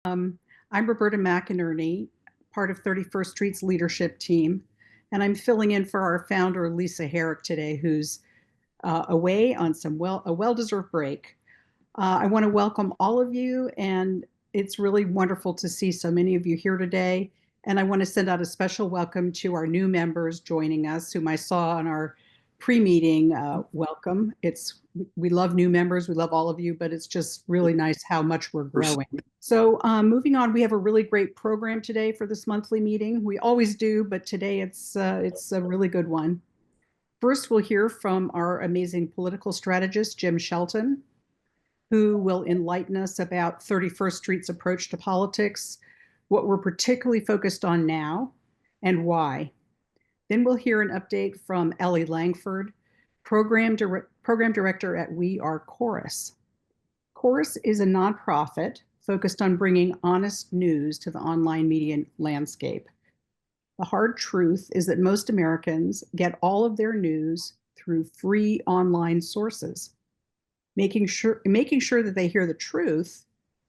Um, I'm Roberta McInerney, part of 31st Street's leadership team, and I'm filling in for our founder, Lisa Herrick, today, who's away on a well-deserved break. I want to welcome all of you, and it's really wonderful to see so many of you here today. And I want to send out a special welcome to our new members joining us, whom I saw on our pre-meeting welcome. We love new members, we love all of you, but it's just really nice how much we're growing. So moving on, we have a really great program today for this monthly meeting. We always do, but today it's a really good one. First, we'll hear from our amazing political strategist, Jim Shelton, who will enlighten us about 31st Street's approach to politics, what we're particularly focused on now, and why. Then we'll hear an update from Ellie Langford, program director at We Are Chorus. Chorus is a nonprofit focused on bringing honest news to the online media landscape. The hard truth is that most Americans get all of their news through free online sources. Making sure that they hear the truth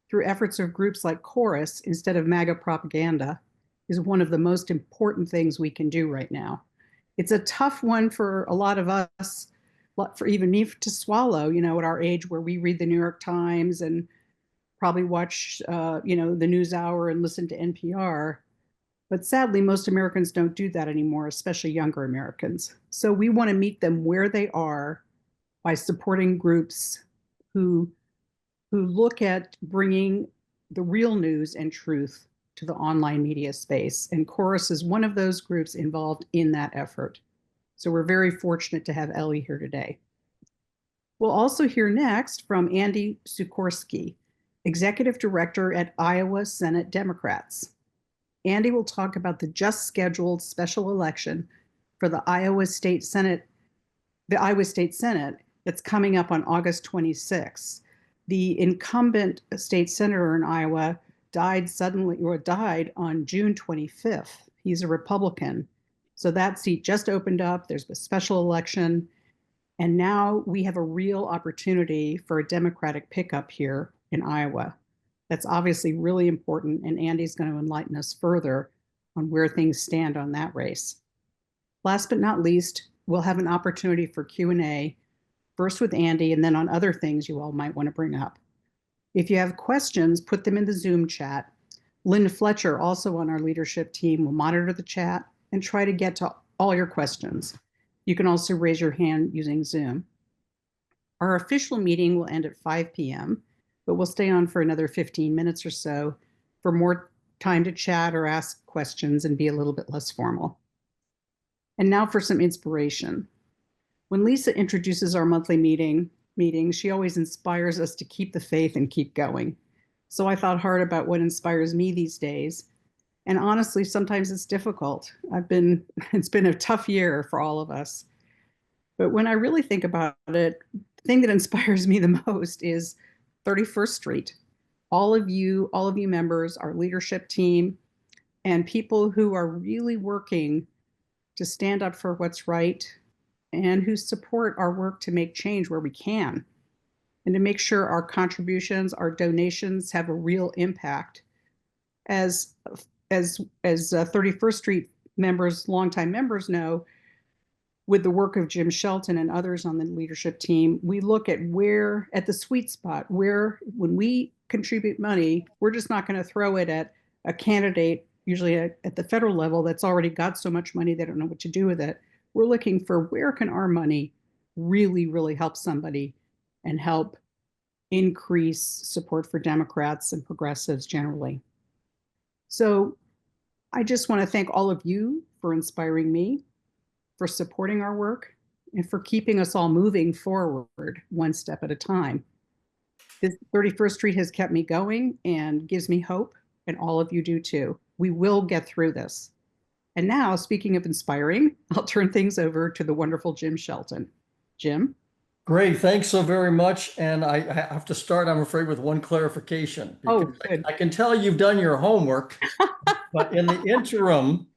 through efforts of groups like Chorus instead of MAGA propaganda is one of the most important things we can do right now. It's a tough one for a lot of us, for even me to swallow, at our age where we read the New York Times and probably watch, the News Hour and listen to NPR. But sadly, most Americans don't do that anymore, especially younger Americans. So we want to meet them where they are by supporting groups who look at bringing the real news and truth to the online media space. And Chorus is one of those groups involved in that effort. So we're very fortunate to have Ellie here today. We'll also hear next from Andy Suchorski, Executive Director at Iowa Senate Democrats. Andy will talk about the just scheduled special election for the Iowa State Senate that's coming up on August 26th. The incumbent state senator in Iowa died on June 25th. He's a Republican. So that seat just opened up. There's a special election. And now we have a real opportunity for a Democratic pickup here in Iowa. That's obviously really important, and Andy's going to enlighten us further on where things stand on that race. Last but not least, we'll have an opportunity for Q&A, first with Andy and then on other things you all might want to bring up. If you have questions, put them in the Zoom chat. Lynn Fletcher, also on our leadership team, will monitor the chat and try to get to all your questions. You can also raise your hand using Zoom. Our official meeting will end at 5 p.m., but we'll stay on for another 15 minutes or so for more time to chat or ask questions and be a little bit less formal. And now for some inspiration. When Lisa introduces our monthly meetings, she always inspires us to keep the faith and keep going. So I thought hard about what inspires me these days. And honestly, sometimes it's difficult. It's been a tough year for all of us. But when I really think about it, the thing that inspires me the most is 31st Street. All of you members, our leadership team, and people who are really working to stand up for what's right and who support our work to make change where we can and to make sure our contributions, our donations have a real impact. As 31st Street members, longtime members know, with the work of Jim Shelton and others on the leadership team, we look at the sweet spot, where when we contribute money, we're just not going to throw it at a candidate, usually at the federal level, that's already got so much money they don't know what to do with it. We're looking for where can our money really, really help somebody and help increase support for Democrats and progressives generally. So I just want to thank all of you for inspiring me, for supporting our work, and for keeping us all moving forward one step at a time. This 31st Street has kept me going and gives me hope, and all of you do too. We will get through this. And now, speaking of inspiring, I'll turn things over to the wonderful Jim Shelton. Jim? Great, thanks so very much. And I have to start, I'm afraid, with one clarification. Oh, Because good. I can tell you've done your homework, but in the interim,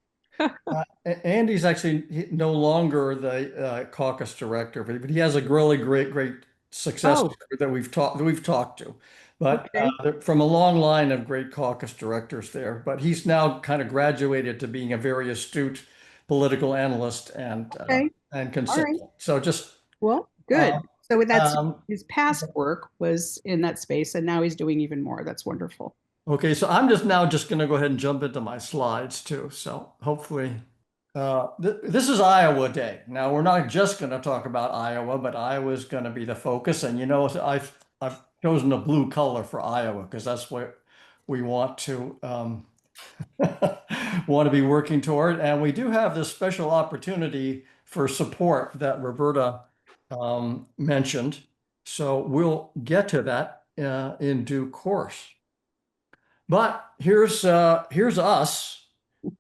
Andy's actually no longer the caucus director, but he has a really great success Oh, that we've talked to. But Okay. from a long line of great caucus directors there. But he's now kind of graduated to being a very astute political analyst Okay. and All right. consultant. So just Well, uh, good. So that's um, his past work was in that space, and now he's doing even more. That's wonderful. okay, so I'm just going to go ahead and jump into my slides too. So hopefully, this is Iowa Day. Now we're not just going to talk about Iowa, but Iowa is going to be the focus. And you know, I've chosen a blue color for Iowa because that's what we want to want to be working toward. And we do have this special opportunity for support that Roberta mentioned. So we'll get to that in due course. But here's us,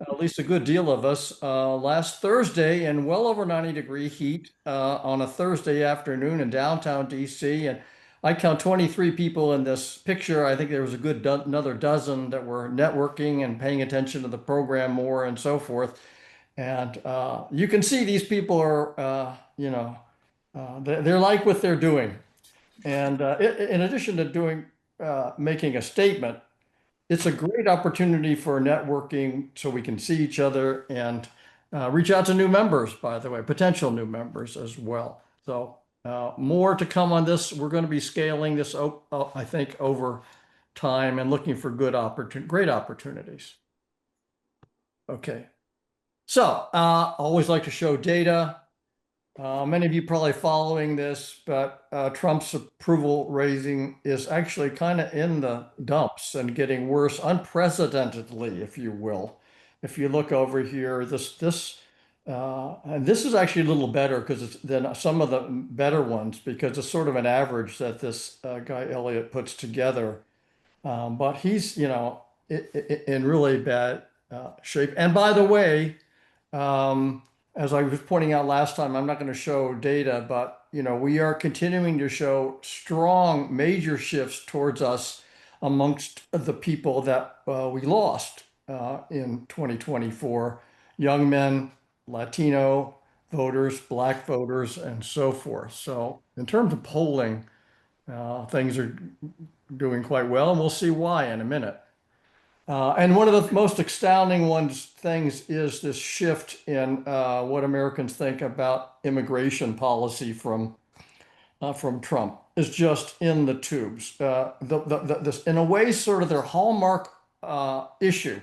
at least a good deal of us, last Thursday in well over 90-degree heat on a Thursday afternoon in downtown DC. And I count 23 people in this picture. I think there was a good another dozen that were networking and paying attention to the program more and so forth. And you can see these people are, they're like what they're doing. And in addition to making a statement, it's a great opportunity for networking so we can see each other and reach out to new members, by the way, potential new members as well. So more to come on this. We're going to be scaling this up, I think, over time and looking for great opportunities. Okay. So always like to show data. Many of you probably following this, but Trump's approval rating is actually kind of in the dumps and getting worse unprecedentedly, if you will. If you look over here, and this is actually a little better because it's than some of the better ones because it's sort of an average that this guy Elliott puts together. But he's, in really bad shape. And by the way, um, as I was pointing out last time, I'm not going to show data, but we are continuing to show strong major shifts towards us amongst the people that we lost in 2024, young men, Latino voters, Black voters, and so forth. So in terms of polling, things are doing quite well, and we'll see why in a minute. And one of the most astounding things is this shift in what Americans think about immigration policy from Trump is just in the tubes. This, in a way, sort of their hallmark issue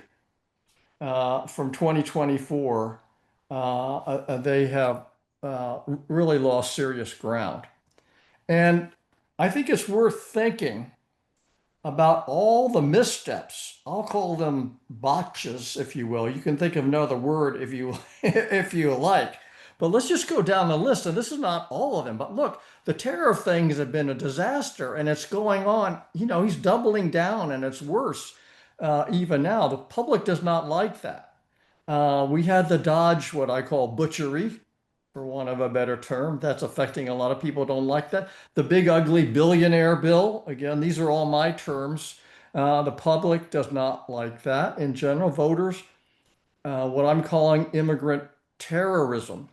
from 2024, they have really lost serious ground. And I think it's worth thinking about all the missteps. I'll call them botches, if you will. You can think of another word if you if you like. But let's just go down the list. And this is not all of them. But look, the tariff things have been a disaster and it's going on. He's doubling down and it's worse even now. The public does not like that. We had the Dodge, what I call butchery, for want of a better term. That's affecting a lot of people don't like that. The big ugly billionaire bill, again, these are all my terms. The public does not like that in general. Voters, what I'm calling immigrant terrorism,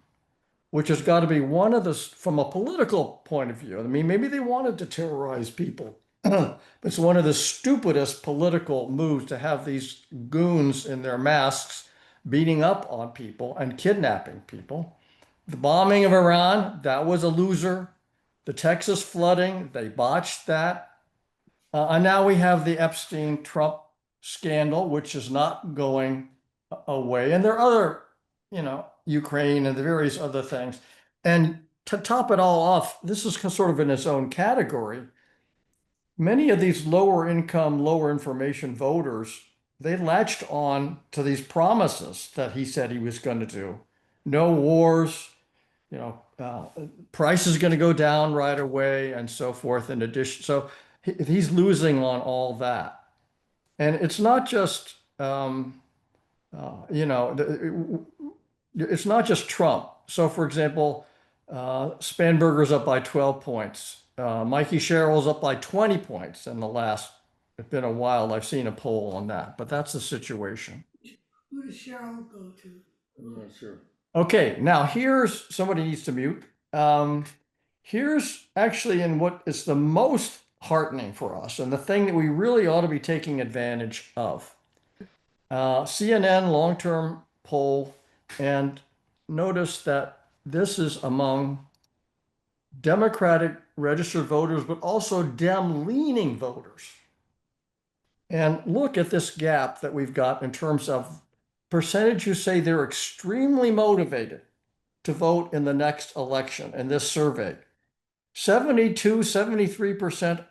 which has got to be one of the, from a political point of view. I mean, maybe they wanted to terrorize people. But it's one of the stupidest political moves to have these goons in their masks beating up on people and kidnapping people. The bombing of Iran, that was a loser. The Texas flooding, they botched that. And now we have the Epstein-Trump scandal, which is not going away. And there are other, Ukraine and the various other things. And to top it all off, this is sort of in its own category. Many of these lower income, lower information voters, they latched on to these promises that he said he was going to do. No wars, price is going to go down right away and so forth in addition. So he's losing on all that. And it's not just, it's not just Trump. So for example, Spanberger's up by 12 points. Mikey Sherrill's up by 20 points in the last, it's been a while. I've seen a poll on that, but that's the situation. Who does Cheryl go to? I'm not sure. Okay, now here's somebody needs to mute. Here's actually in what is the most heartening for us and the thing that we really ought to be taking advantage of. CNN long-term poll, and notice that this is among Democratic registered voters, but also Dem-leaning voters. And look at this gap that we've got in terms of percentage who say they're extremely motivated to vote in the next election in this survey. 72, 73%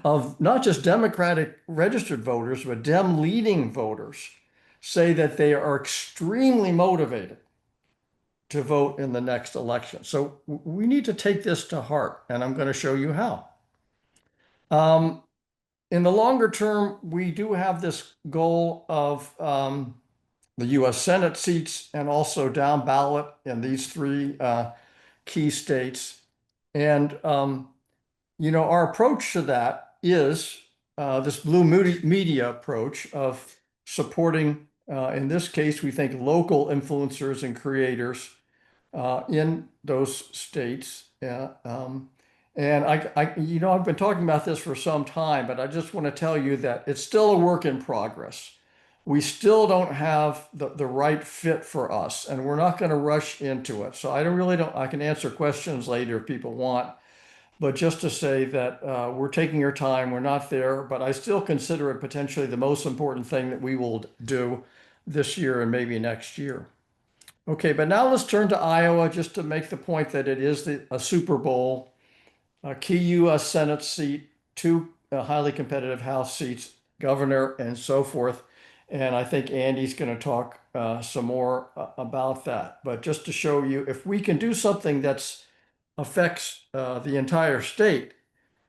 of not just Democratic registered voters, but Dem-leaning voters say that they are extremely motivated to vote in the next election. So we need to take this to heart, and I'm going to show you how. In the longer term, we do have this goal of the U.S. Senate seats and also down ballot in these three key states. And, our approach to that is this blue media approach of supporting, in this case, we think local influencers and creators in those states. And I've been talking about this for some time, but I just want to tell you that it's still a work in progress. We still don't have the right fit for us, and we're not going to rush into it. So I can answer questions later if people want, but just to say that we're taking our time, we're not there, but I still consider it potentially the most important thing that we will do this year and maybe next year. Okay, but now let's turn to Iowa just to make the point that it is a Super Bowl, a key U.S. Senate seat, two highly competitive House seats, governor, and so forth. And I think Andy's going to talk some more about that. But just to show you, if we can do something that affects the entire state,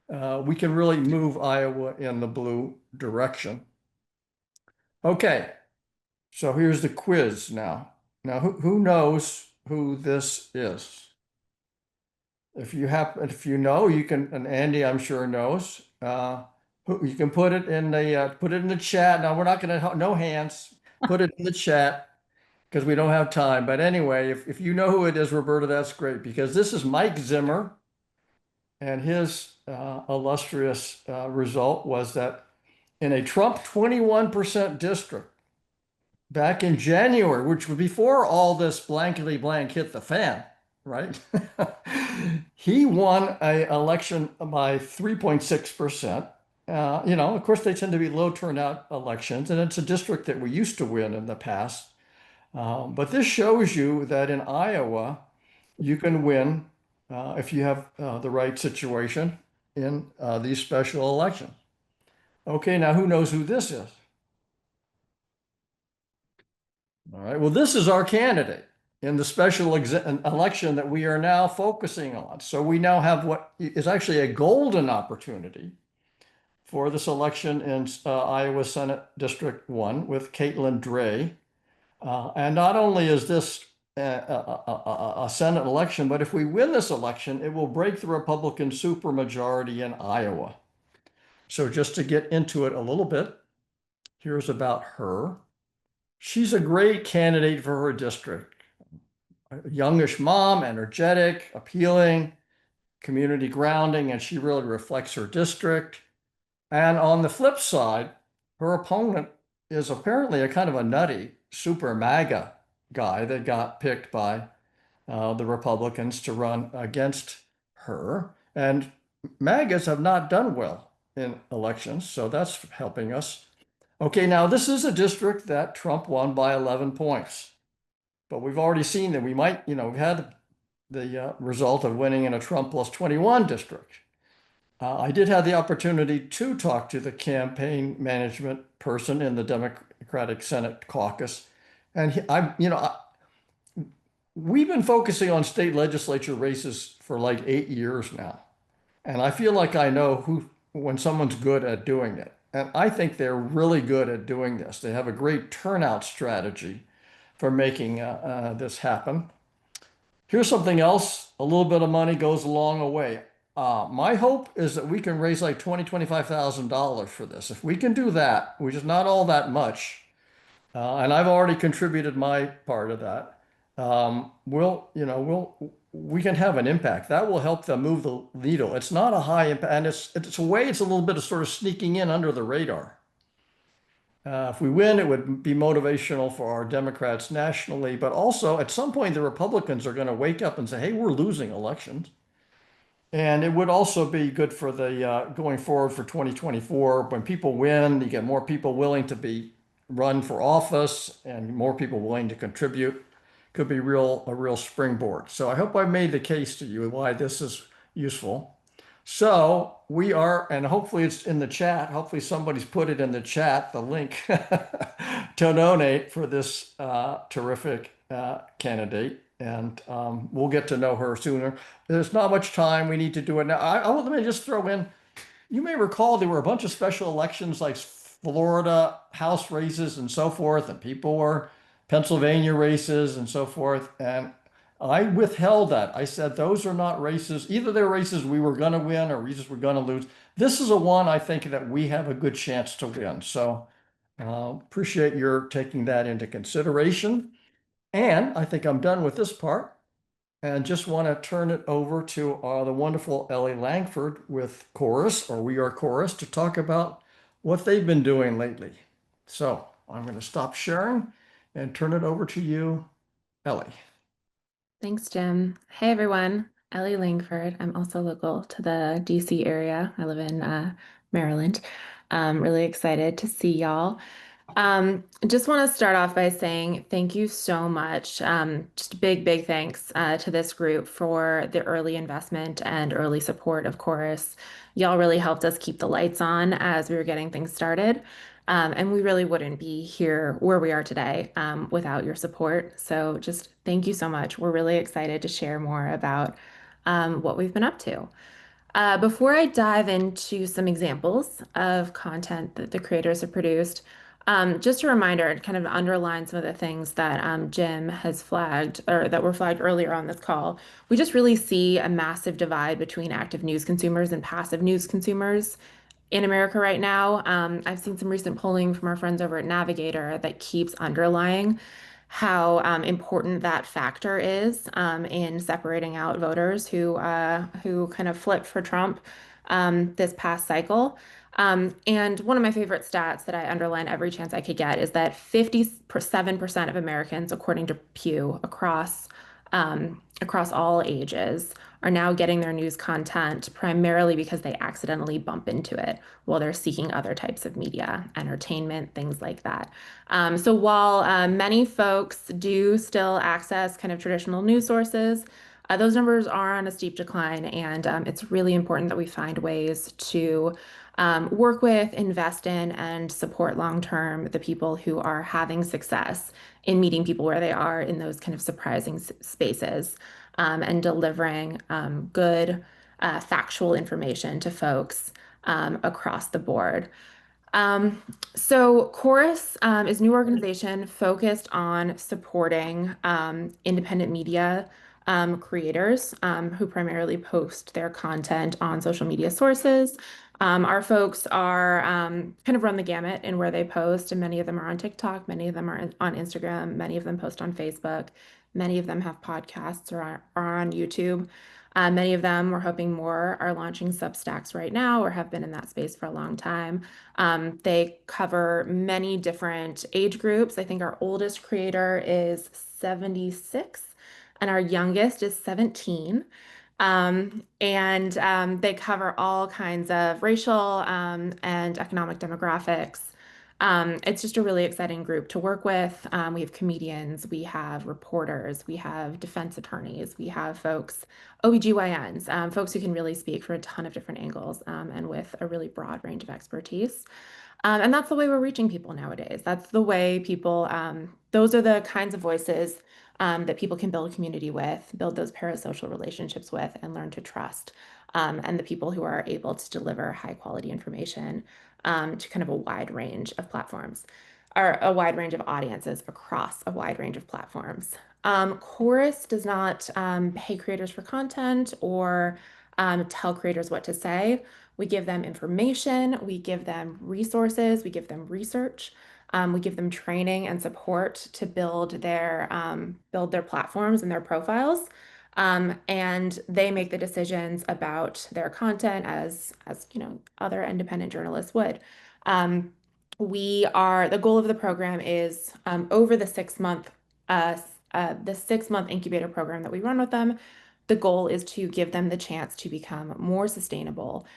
we can really move Iowa in the blue direction. Okay, so here's the quiz now. Now, who knows who this is? If you know, you can, and Andy, I'm sure knows. You can put it in the chat. Now we're not going to no hands. Put it in the chat because we don't have time. But anyway, if you know who it is, Roberta, that's great because this is Mike Zimmer, and his illustrious result was that in a Trump 21% district back in January, which was before all this blankety blank hit the fan, right? He won an election by 3.6%. Of course, they tend to be low turnout elections, and it's a district that we used to win in the past. But this shows you that in Iowa, you can win if you have the right situation in these special elections. Okay, now who knows who this is? All right, well, this is our candidate in the special election that we are now focusing on. So we now have what is actually a golden opportunity for this election in Iowa Senate District 1 with Caitlin Dray. And not only is this a Senate election, but if we win this election, it will break the Republican supermajority in Iowa. So just to get into it a little bit, here's about her. She's a great candidate for her district. A youngish mom, energetic, appealing, community grounding, and she really reflects her district. And on the flip side, her opponent is apparently a kind of a nutty super MAGA guy that got picked by the Republicans to run against her. And MAGAs have not done well in elections, so that's helping us. Okay, now this is a district that Trump won by 11 points. But we've already seen that we might, we've had the result of winning in a Trump plus 21 district. I did have the opportunity to talk to the campaign management person in the Democratic Senate caucus. And we've been focusing on state legislature races for like 8 years now. And I feel like I know when someone's good at doing it. And I think they're really good at doing this. They have a great turnout strategy for making this happen. Here's something else. A little bit of money goes a long way. My hope is that we can raise like $20,000, $25,000 for this. If we can do that, which is not all that much, and I've already contributed my part of that, we'll we can have an impact. That will help them move the needle. It's not a high impact, and it's a way, it's a little bit of sort of sneaking in under the radar. If we win, it would be motivational for our Democrats nationally, but also at some point the Republicans are going to wake up and say, "Hey, we're losing elections." And it would also be good for the going forward for 2024. When people win, you get more people willing to be run for office and more people willing to contribute. Could be a real springboard. So I hope I made the case to you why this is useful. So we are, and hopefully it's in the chat. Hopefully somebody's put it in the chat, the link to donate for this terrific candidate. And we'll get to know her sooner. There's not much time. We need to do it now. Let me just throw in, you may recall there were a bunch of special elections like Florida House races and so forth, and people were Pennsylvania races and so forth. And I withheld that. I said, those are not races. Either they're races we were going to win or races we're going to lose. This is a one I think that we have a good chance to win. So appreciate your taking that into consideration. And I think I'm done with this part and just want to turn it over to the wonderful Ellie Langford with Chorus, or We Are Chorus, to talk about what they've been doing lately. So I'm going to stop sharing and turn it over to you, Ellie. Thanks, Jim. Hey, everyone. Ellie Langford. I'm also local to the DC area. I live in Maryland. Really excited to see y'all. Just want to start off by saying thank you so much. Just a big thanks to this group for the early investment and early support of Chorus. Y'all really helped us keep the lights on as we were getting things started. And we really wouldn't be here where we are today without your support. So just thank you so much. We're really excited to share more about what we've been up to. Before I dive into some examples of content that the creators have produced, just a reminder to kind of underline some of the things that Jim has flagged or that were flagged earlier on this call. We just really see a massive divide between active news consumers and passive news consumers in America right now. I've seen some recent polling from our friends over at Navigator that keeps underlying how important that factor is in separating out voters who kind of flipped for Trump this past cycle. And one of my favorite stats that I underline every chance I could get is that 57% of Americans, according to Pew, across all ages, are now getting their news content primarily because they accidentally bump into it while they're seeking other types of media, entertainment, things like that. So while many folks do still access kind of traditional news sources, those numbers are on a steep decline, and it's really important that we find ways to work with, invest in, and support long-term the people who are having success in meeting people where they are in those kind of surprising spaces and delivering good factual information to folks across the board. So Chorus is a new organization focused on supporting independent media creators who primarily post their content on social media sources. Our folks are kind of run the gamut in where they post, and many of them are on TikTok, many of them are on Instagram, many of them post on Facebook, many of them have podcasts or are on YouTube. Many of them, we're hoping more, are launching Substacks right now or have been in that space for a long time. They cover many different age groups. I think our oldest creator is 76 and our youngest is 17. They cover all kinds of racial and economic demographics. It's just a really exciting group to work with. We have comedians, we have reporters, we have defense attorneys, we have folks, OBGYNs, folks who can really speak for a ton of different angles and with a really broad range of expertise. And that's the way we're reaching people nowadays. That's the way people, those are the kinds of voices that people can build community with, build those parasocial relationships with, and learn to trust. And the people who are able to deliver high quality information to kind of a wide range of platforms, or a wide range of audiences across a wide range of platforms. Chorus does not pay creators for content or tell creators what to say. We give them information, we give them resources, we give them research, we give them training and support to build their platforms and their profiles. And they make the decisions about their content as other independent journalists would. The goal of the program is over the 6 month incubator program that we run with them. The goal is to give them the chance to become more sustainable,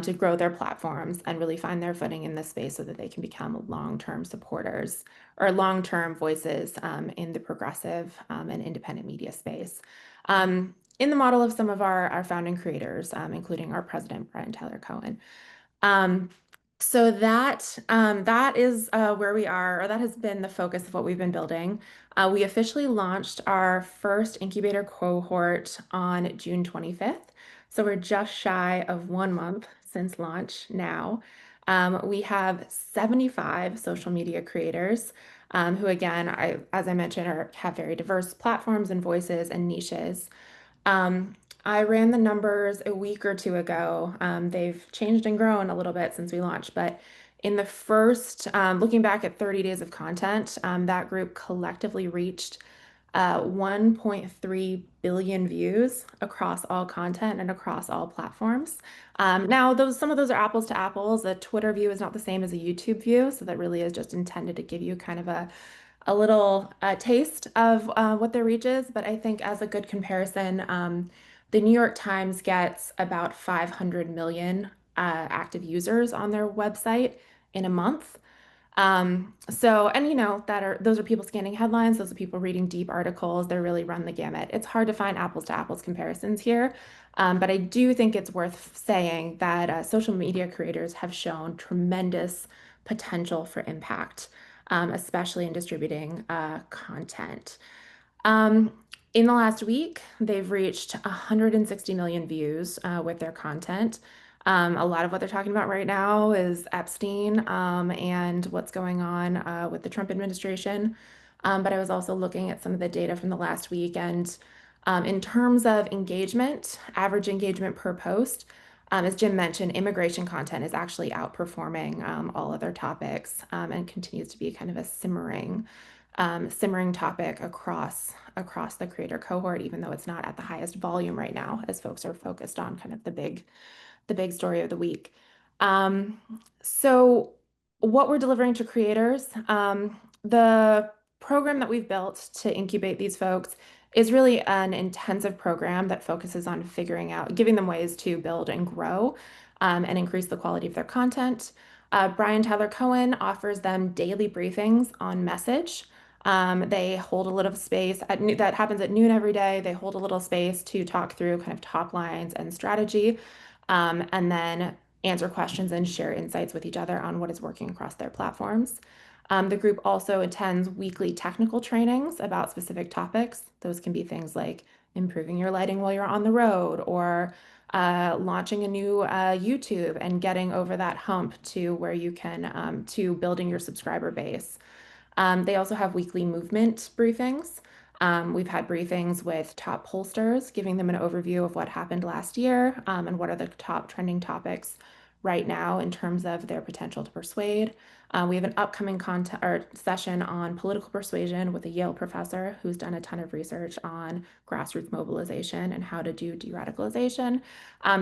to grow their platforms and really find their footing in this space so that they can become long-term supporters or long-term voices in the progressive and independent media space. In the model of some of our founding creators, including our president, Brian Tyler Cohen. So that is where we are, or that has been the focus of what we've been building. We officially launched our first incubator cohort on June 25th. So we're just shy of 1 month since launch now. We have 75 social media creators who, again, as I mentioned, have very diverse platforms and voices and niches. I ran the numbers a week or two ago. They've changed and grown a little bit since we launched, but in the first, looking back at 30 days of content, that group collectively reached 1.3 billion views across all content and across all platforms. Now, some of those are apples to apples. A Twitter view is not the same as a YouTube view, so that really is just intended to give you kind of a little taste of what their reach is. But I think as a good comparison, the New York Times gets about 500 million active users on their website in a month. Those are people scanning headlines, those are people reading deep articles, they really run the gamut. It's hard to find apples to apples comparisons here, but I do think it's worth saying that social media creators have shown tremendous potential for impact, especially in distributing content. In the last week, they've reached 160 million views with their content. A lot of what they're talking about right now is Epstein and what's going on with the Trump administration. But I was also looking at some of the data from the last week, and in terms of engagement, average engagement per post, as Jim mentioned, immigration content is actually outperforming all other topics and continues to be kind of a simmering topic across the creator cohort, even though it's not at the highest volume right now, as folks are focused on kind of the big story of the week. So what we're delivering to creators, the program that we've built to incubate these folks is really an intensive program that focuses on giving them ways to build and grow and increase the quality of their content. Brian Tyler Cohen offers them daily briefings on message. They hold a little space that happens at noon every day. They hold a little space to talk through kind of top lines and strategy, and then answer questions and share insights with each other on what is working across their platforms. The group also attends weekly technical trainings about specific topics. Those can be things like improving your lighting while you're on the road, or launching a new YouTube and getting over that hump to where you can to building your subscriber base. They also have weekly movement briefings. We've had briefings with top pollsters, giving them an overview of what happened last year and what are the top trending topics right now in terms of their potential to persuade. We have an upcoming session on political persuasion with a Yale professor who's done a ton of research on grassroots mobilization and how to do de-radicalization.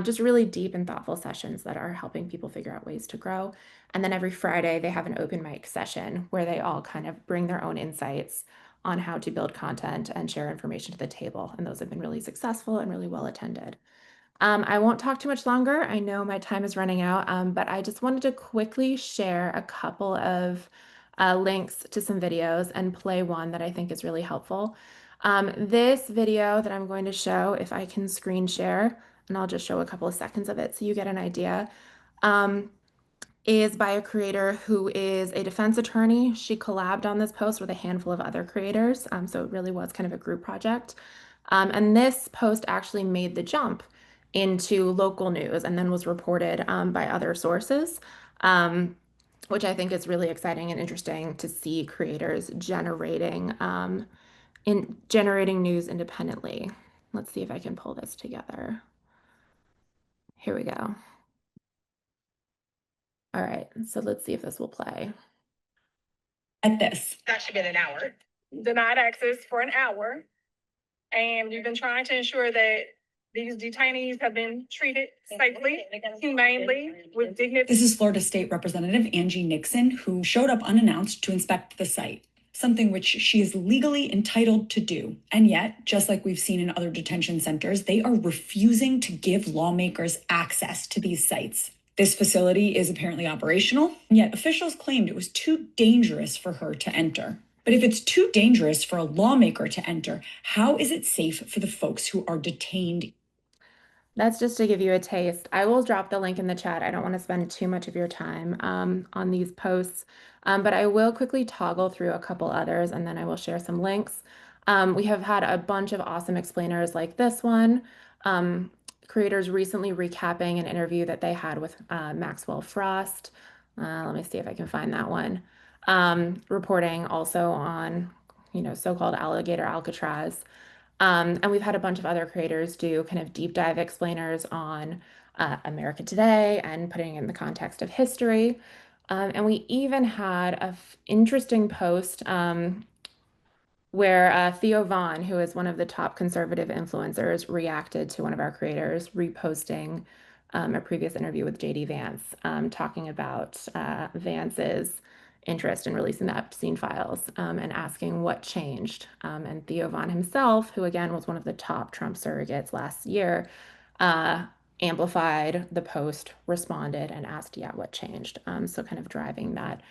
Just really deep and thoughtful sessions that are helping people figure out ways to grow. And then every Friday, they have an open mic session where they all kind of bring their own insights on how to build content and share information to the table. And those have been really successful and really well attended. I won't talk too much longer. I know my time is running out, but I just wanted to quickly share a couple of links to some videos and play one that I think is really helpful. This video that I'm going to show, if I can screen share, and I'll just show a couple of seconds of it so you get an idea, is by a creator who is a defense attorney. She collabed on this post with a handful of other creators, so it really was kind of a group project. And this post actually made the jump into local news and then was reported by other sources, which I think is really exciting and interesting to see creators generating news independently. Let's see if I can pull this together. Here we go. All right, so let's see if this will play. At this. That should be an hour. Denied access for an hour. And we've been trying to ensure that these detainees have been treated safely, humanely, with dignity. This is Florida State Representative Angie Nixon, who showed up unannounced to inspect the site, something which she is legally entitled to do. And yet, just like we've seen in other detention centers, they are refusing to give lawmakers access to these sites. This facility is apparently operational, yet officials claimed it was too dangerous for her to enter. But if it's too dangerous for a lawmaker to enter, how is it safe for the folks who are detained? That's just to give you a taste. I will drop the link in the chat. I don't want to spend too much of your time on these posts, but I will quickly toggle through a couple others and then I will share some links. We have had a bunch of awesome explainers like this one. Creators recently recapping an interview that they had with Maxwell Frost. Let me see if I can find that one. Reporting also on, so-called alligator Alcatraz. And we've had a bunch of other creators do kind of deep dive explainers on America Today and putting it in the context of history. And we even had an interesting post where Theo Vaughn, who is one of the top conservative influencers, reacted to one of our creators reposting a previous interview with JD Vance, talking about Vance's interest in releasing the Epstein files and asking what changed. And Theo Vaughn himself, who again was one of the top Trump surrogates last year, amplified the post, responded, and asked, yeah, what changed? So kind of driving that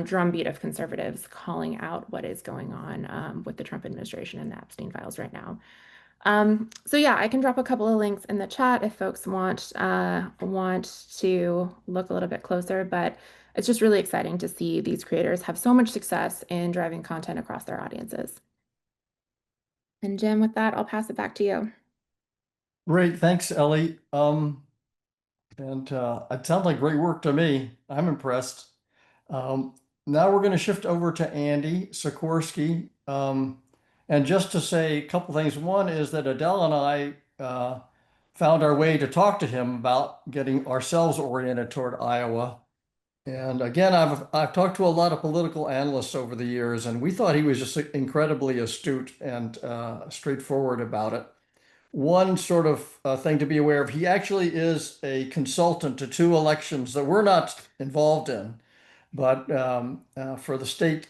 drumbeat of conservatives calling out what is going on with the Trump administration and the Epstein files right now. So yeah, I can drop a couple of links in the chat if folks want to look a little bit closer, but it's just really exciting to see these creators have so much success in driving content across their audiences. And Jim, with that, I'll pass it back to you. Great, thanks, Ellie. It sounds like great work to me. I'm impressed. Now we're going to shift over to Andy Suchorski. And just to say a couple things. One is that Adele and I found our way to talk to him about getting ourselves oriented toward Iowa. And again, I've talked to a lot of political analysts over the years, and we thought he was just incredibly astute and straightforward about it. One sort of thing to be aware of, he actually is a consultant to two elections that we're not involved in. But for the state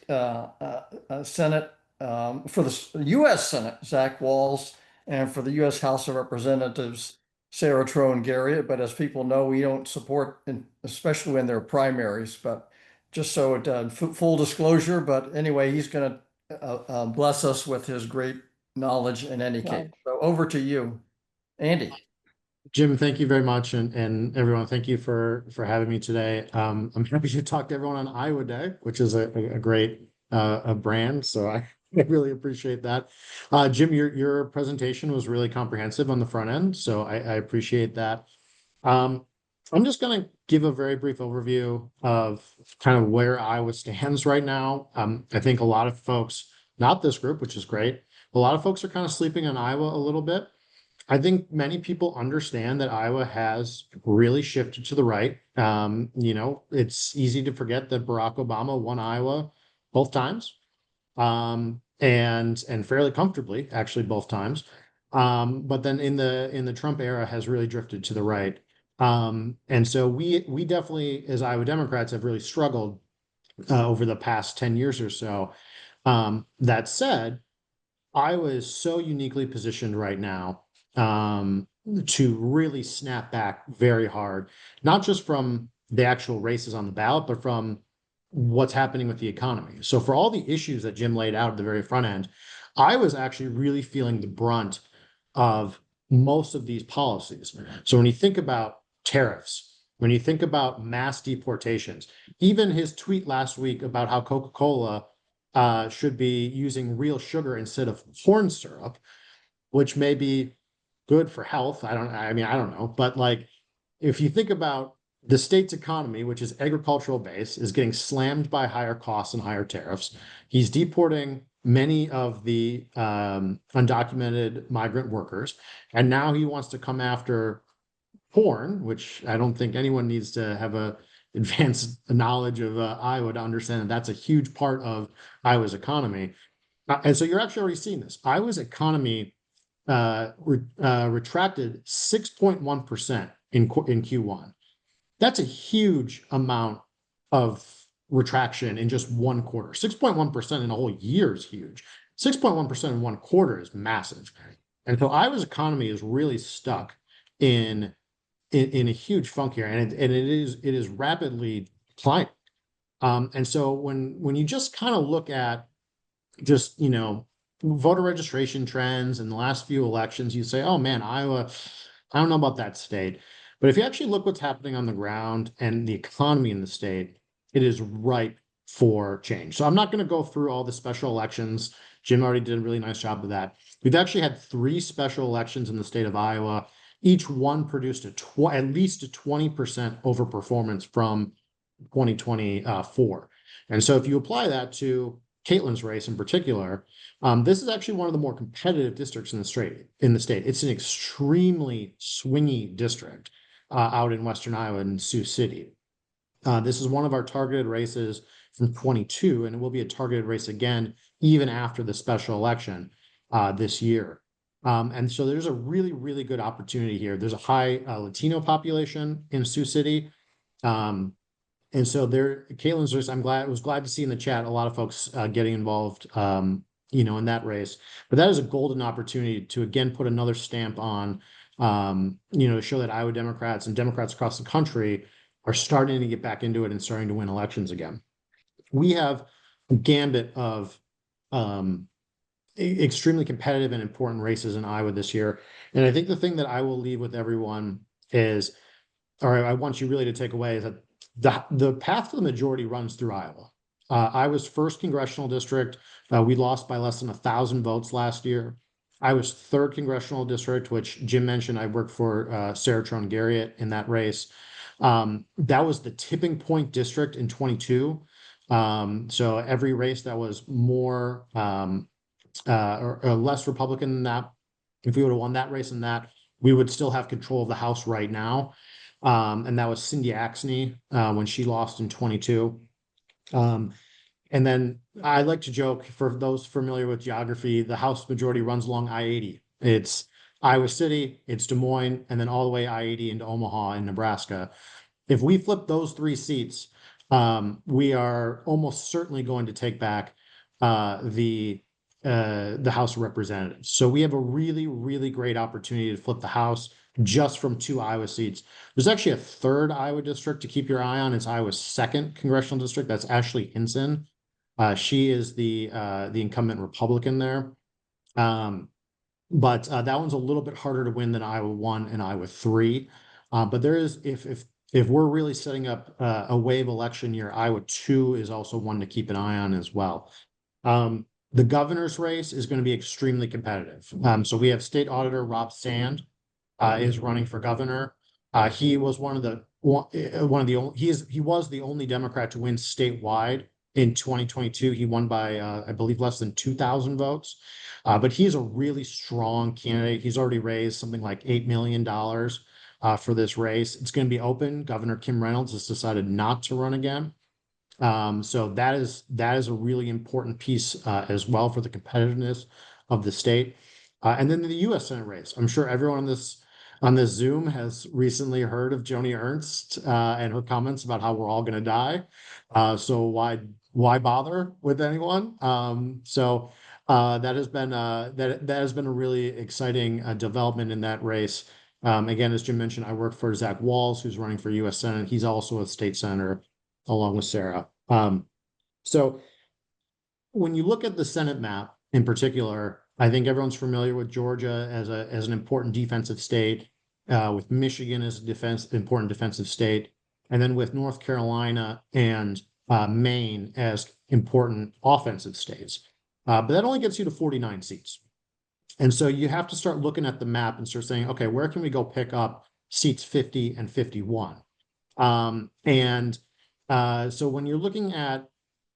Senate, for the U.S. Senate, Zach Walz, and for the U.S. House of Representatives, Sarah Trone Garriott. But as people know, we don't support, especially when they're primaries. But just so it full disclosure. But anyway, he's going to bless us with his great knowledge in any case. So over to you, Andy. Jim, thank you very much, and everyone, thank you for having me today. I'm happy to talk to everyone on Iowa Day, which is a great a brand, so I really appreciate that. Jim, your presentation was really comprehensive on the front end, so I appreciate that. I'm just going to give a very brief overview of kind of where Iowa stands right now. I think a lot of folks, not this group, which is great, a lot of folks are kind of sleeping on Iowa a little bit. I think many people understand that Iowa has really shifted to the right. It's easy to forget that Barack Obama won Iowa both times, and fairly comfortably, actually, both times. But then in the Trump era has really drifted to the right. And so we definitely, as Iowa Democrats, have really struggled over the past 10 years or so. That said, Iowa is so uniquely positioned right now to really snap back very hard, not just from the actual races on the ballot, but from what's happening with the economy. So for all the issues that Jim laid out at the very front end, I was actually really feeling the brunt of most of these policies. So when you think about tariffs, when you think about mass deportations, even his tweet last week about how Coca-Cola should be using real sugar instead of corn syrup, which may be good for health. I don't know. But like, if you think about the state's economy, which is agricultural based, is getting slammed by higher costs and higher tariffs. He's deporting many of the undocumented migrant workers. And now he wants to come after corn, which I don't think anyone needs to have a advanced knowledge of Iowa to understand that that's a huge part of Iowa's economy. And so you're actually already seeing this. Iowa's economy retracted 6.1% in Q1. That's a huge amount of retraction in just one quarter. 6.1% in a whole year is huge. 6.1% in one quarter is massive. And so Iowa's economy is really stuck in a huge funk here, and it is rapidly climbing. And so when you just kind of look at just, voter registration trends in the last few elections, you say, oh man, Iowa, I don't know about that state. But if you actually look what's happening on the ground and the economy in the state, it is ripe for change. So I'm not going to go through all the special elections. Jim already did a really nice job of that. We've actually had 3 special elections in the state of Iowa. Each one produced at least a 20% overperformance from 2024. And so if you apply that to Caitlin's race in particular, this is actually one of the more competitive districts in the state. It's an extremely swingy district out in Western Iowa in Sioux City. This is one of our targeted races from 22, and it will be a targeted race again, even after the special election this year. And so there's a really, really good opportunity here. There's a high Latino population in Sioux City. And so Caitlin's race, was glad to see in the chat a lot of folks getting involved, in that race. But that is a golden opportunity to again put another stamp on, to show that Iowa Democrats and Democrats across the country are starting to get back into it and starting to win elections again. We have a gambit of extremely competitive and important races in Iowa this year. And I think the thing that I will leave with everyone is, or I want you really to take away, is that the path to the majority runs through Iowa. Iowa's first congressional district, we lost by less than 1,000 votes last year. Iowa's third congressional district, which Jim mentioned, I worked for Sarah Trone Garriott in that race. That was the tipping point district in 22. So every race that was more or less Republican than that, if we would have won that race and that, we would still have control of the House right now. And that was Cindy Axne when she lost in 22. And then I like to joke, for those familiar with geography, the House majority runs along I-80. It's Iowa City, it's Des Moines, and then all the way I-80 into Omaha in Nebraska. If we flip those 3 seats, we are almost certainly going to take back the House of Representatives. So we have a really, really great opportunity to flip the House just from 2 Iowa seats. There's actually a 3rd Iowa district to keep your eye on. It's Iowa's 2nd congressional district. That's Ashley Hinson. She is the incumbent Republican there. But that one's a little bit harder to win than Iowa 1 and Iowa 3. But there is, if we're really setting up a wave election year, Iowa 2 is also one to keep an eye on as well. The governor's race is going to be extremely competitive. So we have State Auditor Rob Sand is running for governor. He was he was the only Democrat to win statewide in 2022. He won by I believe less than 2,000 votes. But he's a really strong candidate. He's already raised something like $8 million for this race. It's going to be open. Governor Kim Reynolds has decided not to run again. So that is a really important piece as well for the competitiveness of the state. And then the U.S. Senate race. I'm sure everyone on this Zoom has recently heard of Joni Ernst and her comments about how we're all going to die. So why bother with anyone? So that has been a really exciting development in that race. Again, as Jim mentioned, I work for Zach Walz, who's running for U.S. Senate. He's also a state senator along with Sarah. So when you look at the Senate map in particular, I think everyone's familiar with Georgia as an important defensive state, with Michigan as important defensive state, and then with North Carolina and Maine as important offensive states. But that only gets you to 49 seats. And so you have to start looking at the map and start saying, okay, where can we go pick up seats 50 and 51? So when you're looking at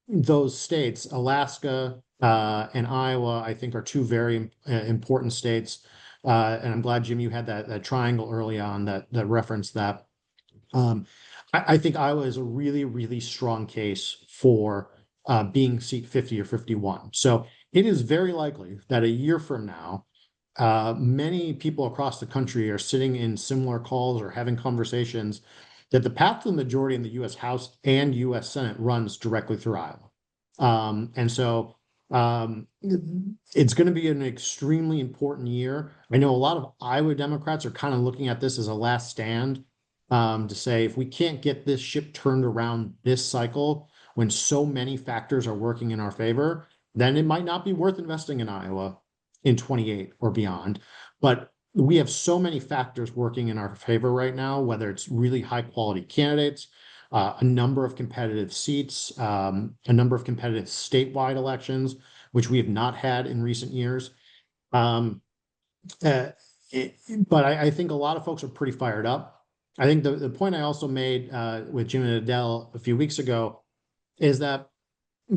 those states, Alaska and Iowa, I think, are 2 very important states. And I'm glad, Jim, you had that triangle early on that referenced that. I think Iowa is a really, really strong case for being seat 50 or 51. So it is very likely that a year from now, many people across the country are sitting in similar calls or having conversations that the path to the majority in the U.S. House and U.S. Senate runs directly through Iowa. And so it's going to be an extremely important year. I know a lot of Iowa Democrats are kind of looking at this as a last stand, to say if we can't get this ship turned around this cycle, when so many factors are working in our favor, then it might not be worth investing in Iowa in 28 or beyond. But we have so many factors working in our favor right now, whether it's really high quality candidates, a number of competitive seats, a number of competitive statewide elections, which we have not had in recent years. Um, uh, but I think a lot of folks are pretty fired up. I think the point I also made with Jim and Adele a few weeks ago is that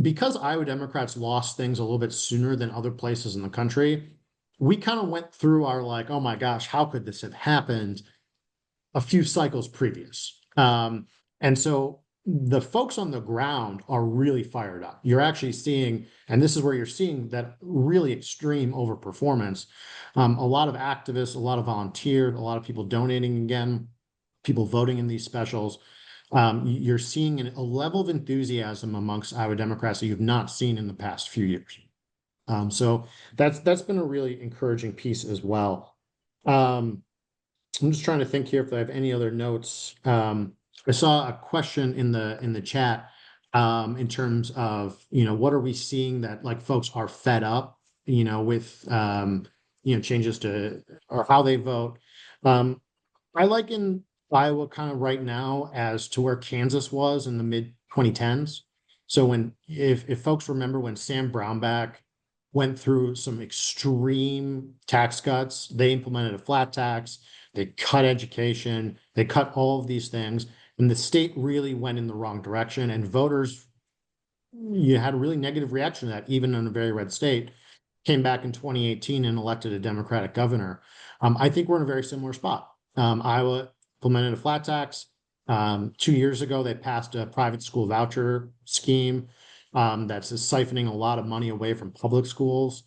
because Iowa Democrats lost things a little bit sooner than other places in the country, we kind of went through our like, oh my gosh, how could this have happened a few cycles previous? And so the folks on the ground are really fired up. You're actually seeing, and this is where you're seeing that really extreme overperformance. A lot of activists, a lot of volunteers, a lot of people donating again, people voting in these specials. You're seeing a level of enthusiasm amongst Iowa Democrats that you've not seen in the past few years. So that's been a really encouraging piece as well. I'm just trying to think here if I have any other notes. I saw a question in the chat in terms of, what are we seeing that like folks are fed up, with changes to or how they vote. I liken Iowa kind of right now as to where Kansas was in the mid 2010s. So if folks remember when Sam Brownback went through some extreme tax cuts, they implemented a flat tax, they cut education, they cut all of these things, and the state really went in the wrong direction. And voters, you had a really negative reaction to that, even in a very red state. Came back in 2018 and elected a Democratic governor. I think we're in a very similar spot. Iowa implemented a flat tax. 2 years ago, they passed a private school voucher scheme that's siphoning a lot of money away from public schools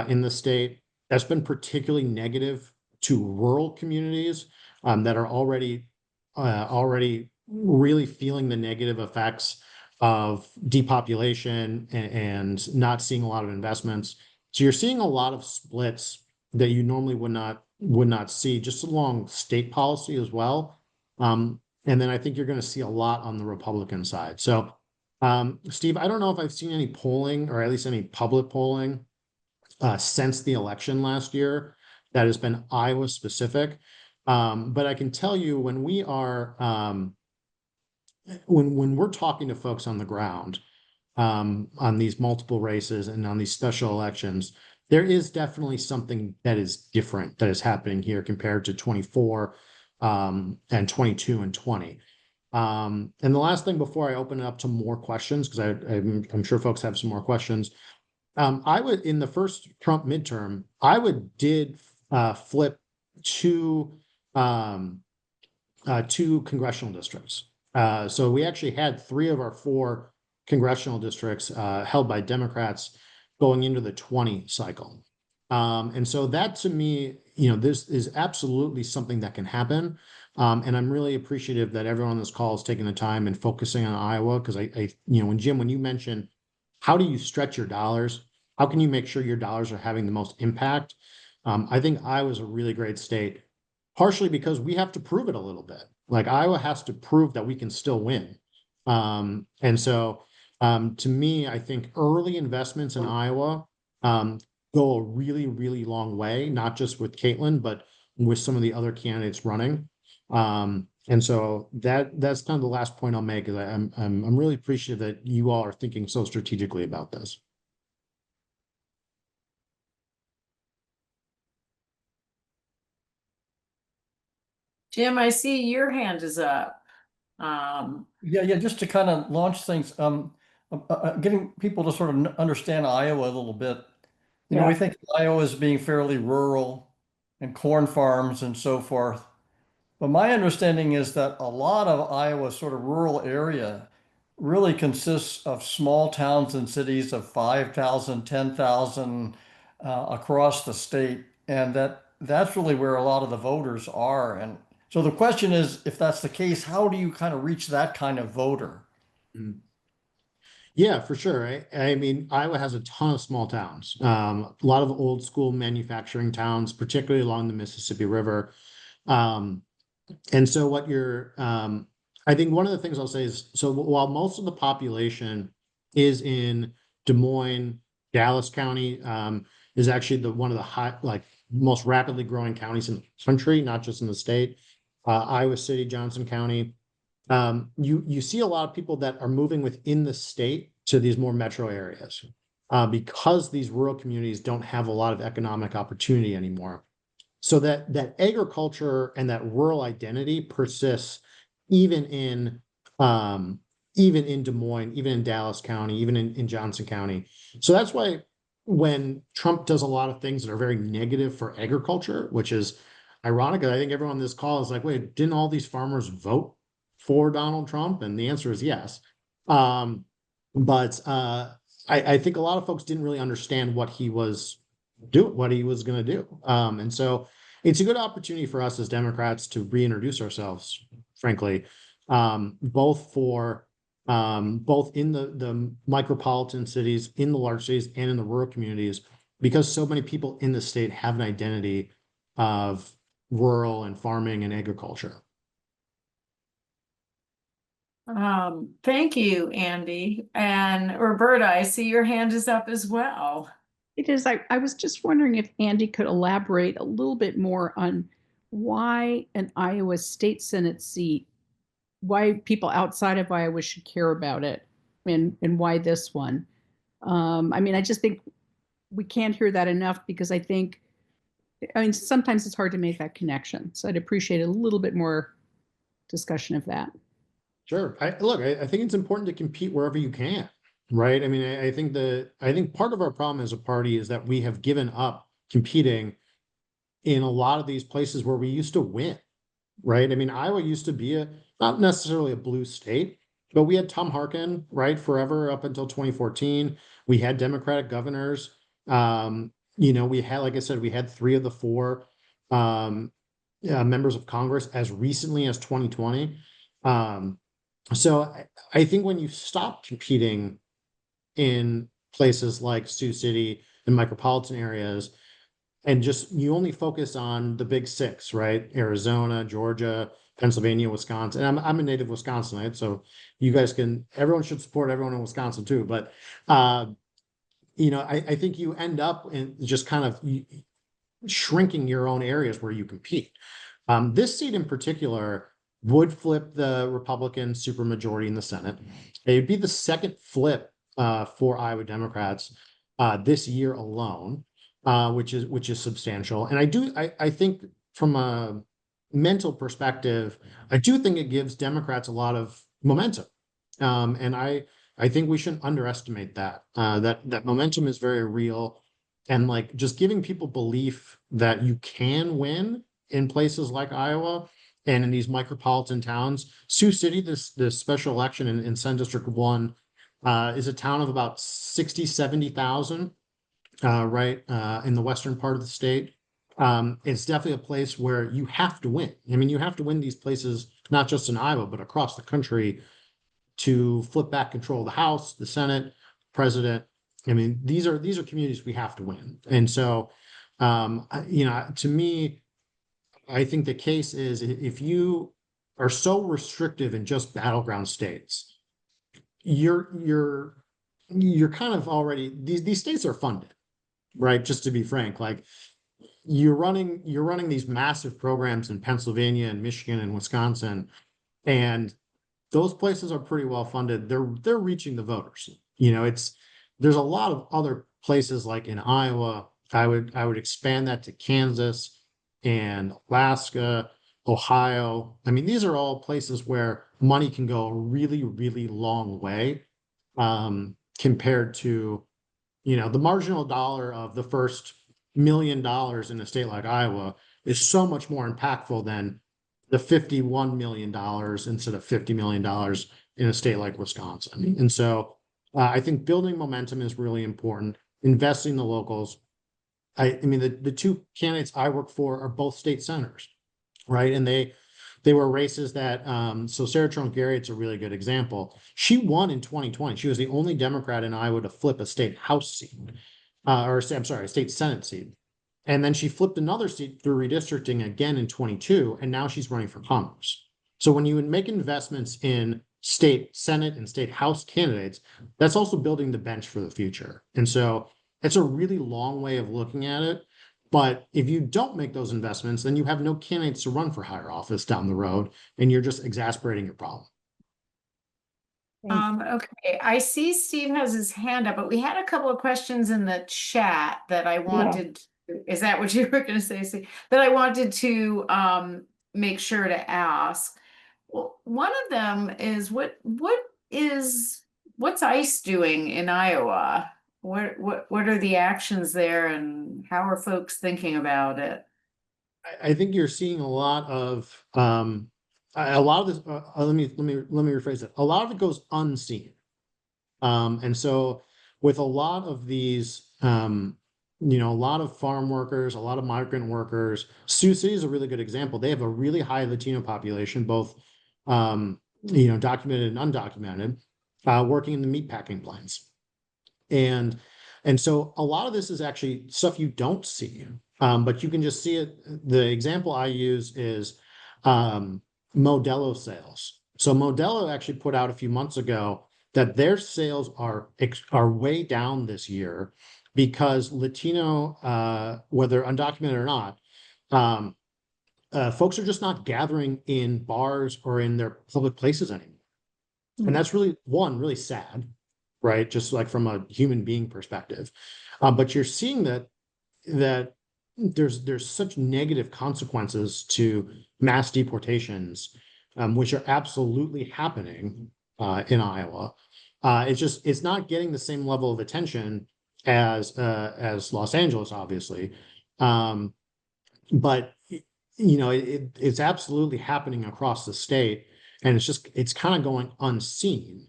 in the state. That's been particularly negative to rural communities that are already really feeling the negative effects of depopulation and not seeing a lot of investments. So you're seeing a lot of splits that you normally would not see just along state policy as well. And then I think you're going to see a lot on the Republican side. So, Steve, I don't know if I've seen any polling or at least any public polling since the election last year that has been Iowa specific. But I can tell you when we are when we're talking to folks on the ground on these multiple races and on these special elections, there is definitely something that is different that is happening here compared to 24 and 22 and 20. And the last thing before I open it up to more questions, because I'm sure folks have some more questions. I would, in the first Trump midterm, did flip two congressional districts. So we actually had 3 of our 4 congressional districts held by Democrats going into the 20 cycle. And so that to me, this is absolutely something that can happen. And I'm really appreciative that everyone on this call is taking the time and focusing on Iowa, because when you mentioned how do you stretch your dollars, how can you make sure your dollars are having the most impact? I think Iowa is a really great state, partially because we have to prove it a little bit. Like Iowa has to prove that we can still win. And so to me, I think early investments in Iowa go a really, really long way, not just with Caitlin, but with some of the other candidates running. And so that's kind of the last point I'll make. Is I'm really appreciative that you all are thinking so strategically about this. Jim, I see your hand is up. Yeah, just to kind of launch things, getting people to sort of understand Iowa a little bit. We think of Iowa as being fairly rural and corn farms and so forth. But my understanding is that a lot of Iowa's sort of rural area really consists of small towns and cities of 5,000, 10,000 across the state. And that's really where a lot of the voters are. And so the question is, if that's the case, how do you kind of reach that kind of voter? Yeah, for sure. I mean, Iowa has a ton of small towns, a lot of old school manufacturing towns, particularly along the Mississippi River. Um, and so what I think one of the things I'll say is, so while most of the population is in Des Moines, Dallas County, is actually one of the like most rapidly growing counties in the country, not just in the state. Iowa City, Johnson County. You see a lot of people that are moving within the state to these more metro areas, because these rural communities don't have a lot of economic opportunity anymore. So that agriculture and that rural identity persists even in Des Moines, even in Dallas County, even in Johnson County. So that's why when Trump does a lot of things that are very negative for agriculture, which is ironic, I think everyone on this call is like, wait, didn't all these farmers vote for Donald Trump? And the answer is yes. But I think a lot of folks didn't really understand what he was what he was going to do. And so it's a good opportunity for us as Democrats to reintroduce ourselves, frankly, both in the micropolitan cities, in the large cities, and in the rural communities, because so many people in the state have an identity of rural and farming and agriculture. Thank you, Andy. And Roberta, I see your hand is up as well. It is. I was just wondering if Andy could elaborate a little bit more on why an Iowa State Senate seat, why people outside of Iowa should care about it, and why this one. I mean, I just think we can't hear that enough, because I mean, sometimes it's hard to make that connection. So I'd appreciate a little bit more discussion of that. Sure. I think it's important to compete wherever you can, right? I mean, I think part of our problem as a party is that we have given up competing in a lot of these places where we used to win, right? I mean, Iowa used to be not necessarily a blue state, but we had Tom Harkin, right, forever up until 2014. We had Democratic governors. We had, like I said, we had 3 of the 4 members of Congress as recently as 2020. So I think when you stop competing in places like Sioux City and micropolitan areas, and you only focus on the big 6, right? Arizona, Georgia, Pennsylvania, Wisconsin. And I'm a native Wisconsinite, so everyone should support everyone in Wisconsin too. But I think you end up in just kind of shrinking your own areas where you compete. This seat in particular would flip the Republican supermajority in the Senate. It'd be the second flip for Iowa Democrats this year alone, which is substantial. And I think from a mental perspective, I do think it gives Democrats a lot of momentum. And I think we shouldn't underestimate that. That momentum is very real. And like just giving people belief that you can win in places like Iowa and in these micropolitan towns. Sioux City, this special election in Senate District 1, is a town of about 70,000, right, in the western part of the state. It's definitely a place where you have to win. I mean, you have to win these places, not just in Iowa, but across the country, to flip back control of the House, the Senate, president. I mean, these are communities we have to win. And so, to me, I think the case is if you are so restrictive in just battleground states, you're kind of already these states are funded, right? Just to be frank, like you're running these massive programs in Pennsylvania and Michigan and Wisconsin, and those places are pretty well funded. They're reaching the voters. There's a lot of other places like in Iowa. I would expand that to Kansas and Alaska, Ohio. I mean, these are all places where money can go a really, really long way, compared to, the marginal dollar of the first $1 million in a state like Iowa is so much more impactful than the $51 million instead of $50 million in a state like Wisconsin. And so I think building momentum is really important, investing in the locals. I mean, the two candidates I work for are both state senators, right? And they were races that, so Sarah Trump Garrett's a really good example. She won in 2020. She was the only Democrat in Iowa to flip a state House seat, I'm sorry, a state Senate seat. And then she flipped another seat through redistricting again in 22, and now she's running for Congress. So when you make investments in state Senate and state House candidates, that's also building the bench for the future. And so it's a really long way of looking at it. But if you don't make those investments, then you have no candidates to run for higher office down the road, and you're just exasperating your problem. Okay, I see Steve has his hand up, but we had a couple of questions in the chat that I wanted. Is that what you were going to say, Steve? That I wanted to make sure to ask. Well, one of them is what's ICE doing in Iowa? What are the actions there, and how are folks thinking about it? I think you're seeing a lot of this. Let me rephrase it. A lot of it goes unseen, and so with a lot of these, a lot of farm workers, a lot of migrant workers. Sioux City is a really good example. They have a really high Latino population, both documented and undocumented, working in the meatpacking plants, and so a lot of this is actually stuff you don't see. But you can just see it. The example I use is Modelo sales. So Modelo actually put out a few months ago that their sales are way down this year because Latino, whether undocumented or not, folks are just not gathering in bars or in their public places anymore. And that's really sad, right? Just like from a human being perspective. But you're seeing that there's such negative consequences to mass deportations, which are absolutely happening in Iowa. It's not getting the same level of attention as Los Angeles, obviously, but it's absolutely happening across the state, and it's kind of going unseen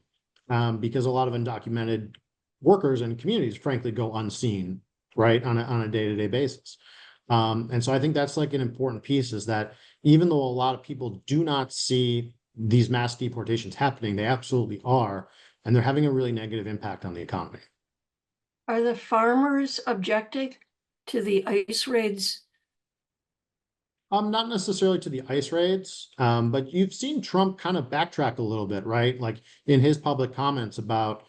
because a lot of undocumented workers and communities, frankly, go unseen, right, on a day-to-day basis. And so I think that's like an important piece, is that even though a lot of people do not see these mass deportations happening, they absolutely are, and they're having a really negative impact on the economy. Are the farmers objecting to the ICE raids? Not necessarily to the ICE raids, but you've seen Trump kind of backtrack a little bit, right? Like in his public comments about,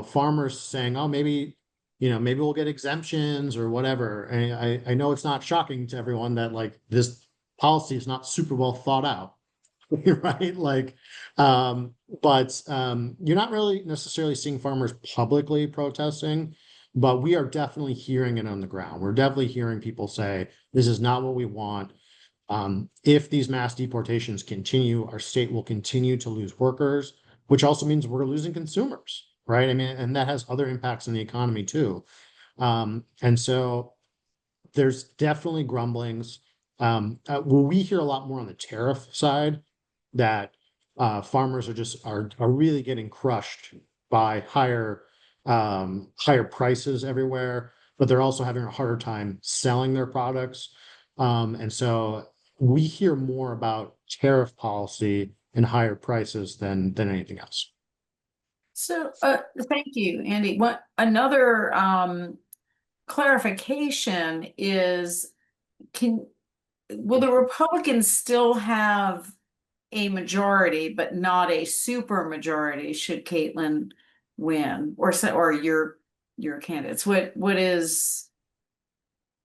farmers saying, oh, maybe we'll get exemptions or whatever. And I know it's not shocking to everyone that like this policy is not super well thought out, right? Like, but you're not really necessarily seeing farmers publicly protesting, but we are definitely hearing it on the ground. We're definitely hearing people say, this is not what we want. If these mass deportations continue, our state will continue to lose workers, which also means we're losing consumers, right? I mean, and that has other impacts on the economy too. And so there's definitely grumblings. We hear a lot more on the tariff side that farmers are really getting crushed by higher prices everywhere, but they're also having a harder time selling their products. And so we hear more about tariff policy and higher prices than anything else. So, thank you, Andy. Another clarification is, will the Republicans still have a majority, but not a super majority should Caitlin win, or your candidates? What is?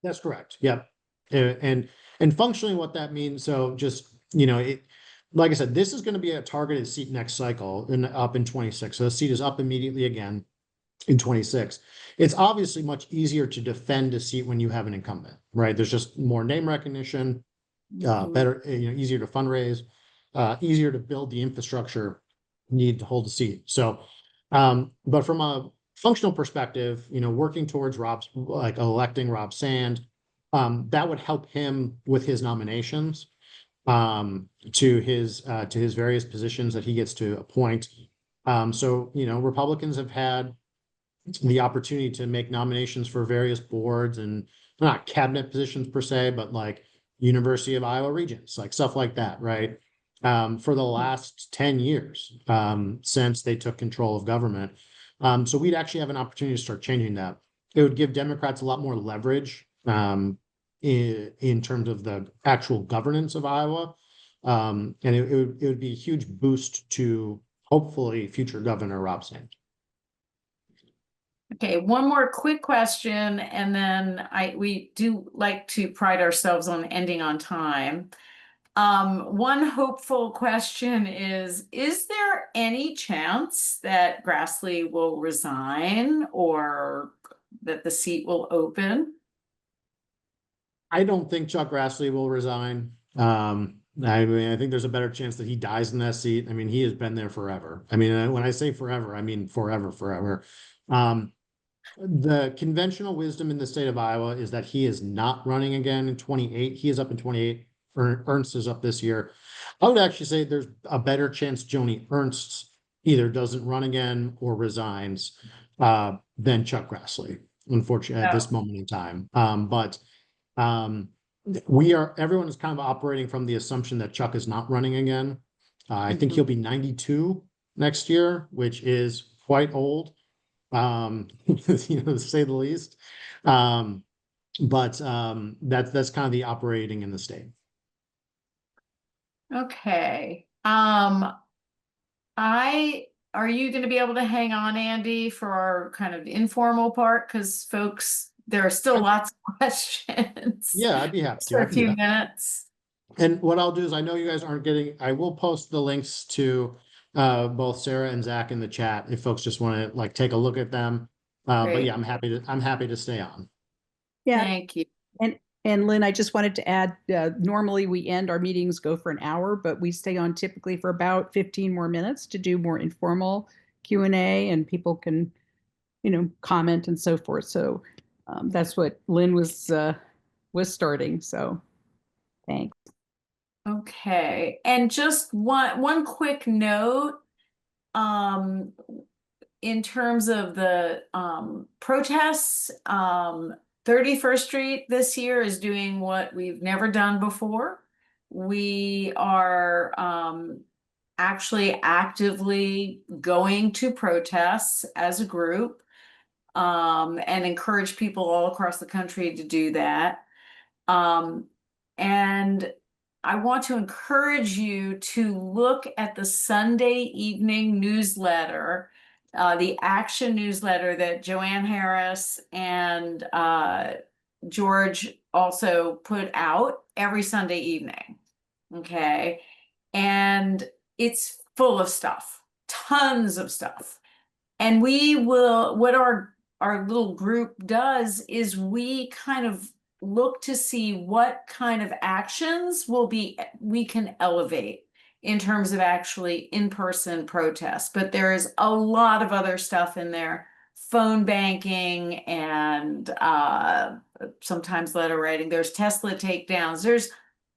That's correct. Yep. And functionally what that means, so just, like I said, this is going to be a targeted seat next cycle and up in 26. So the seat is up immediately again in 26. It's obviously much easier to defend a seat when you have an incumbent, right? There's just more name recognition, better, easier to fundraise, easier to build the infrastructure needed to hold a seat. So, but from a functional perspective, working towards electing Rob Sand, that would help him with his nominations to his various positions that he gets to appoint. So Republicans have had the opportunity to make nominations for various boards and not cabinet positions per se, but like University of Iowa Regents, like stuff like that, right? For the last 10 years, since they took control of government. So we'd actually have an opportunity to start changing that. It would give Democrats a lot more leverage in terms of the actual governance of Iowa. And it would be a huge boost to hopefully future Governor Rob Sand. Okay, one more quick question, and then we do like to pride ourselves on ending on time. One hopeful question is there any chance that Grassley will resign or that the seat will open? I don't think Chuck Grassley will resign. I mean, I think there's a better chance that he dies in that seat. I mean, he has been there forever. I mean, when I say forever, I mean forever, forever. The conventional wisdom in the state of Iowa is that he is not running again in 28. He is up in 28. Ernst is up this year. I would actually say there's a better chance Joni Ernst either doesn't run again or resigns than Chuck Grassley, unfortunately, at this moment in time. But everyone is kind of operating from the assumption that Chuck is not running again. I think he'll be 92 next year, which is quite old, to say the least. But that's kind of the operating in the state. Okay. Are you going to be able to hang on, Andy, for our kind of informal part? Because folks, there are still lots of questions. Yeah, I'd be happy to. For a few minutes. And what I'll do is I know you guys aren't I will post the links to both Sarah and Zach in the chat if folks just want to like take a look at them. But yeah, I'm happy to stay on. Yeah. Thank you. And Lynn, I just wanted to add, normally we end our meetings go for an hour, but we stay on typically for about 15 more minutes to do more informal Q&A, and people can, comment and so forth. So that's what Lynn was starting. So thanks. Okay. And just one quick note, in terms of the protests, 31st Street this year is doing what we've never done before. We are actually actively going to protests as a group, and encourage people all across the country to do that. And I want to encourage you to look at the Sunday evening newsletter, the action newsletter that Joanne Harris and George also put out every Sunday evening. Okay. And it's full of stuff, tons of stuff. And what our little group does is we kind of look to see what kind of actions we can elevate in terms of actually in-person protests. But there is a lot of other stuff in there, phone banking and sometimes letter writing. There's Tesla takedowns. There's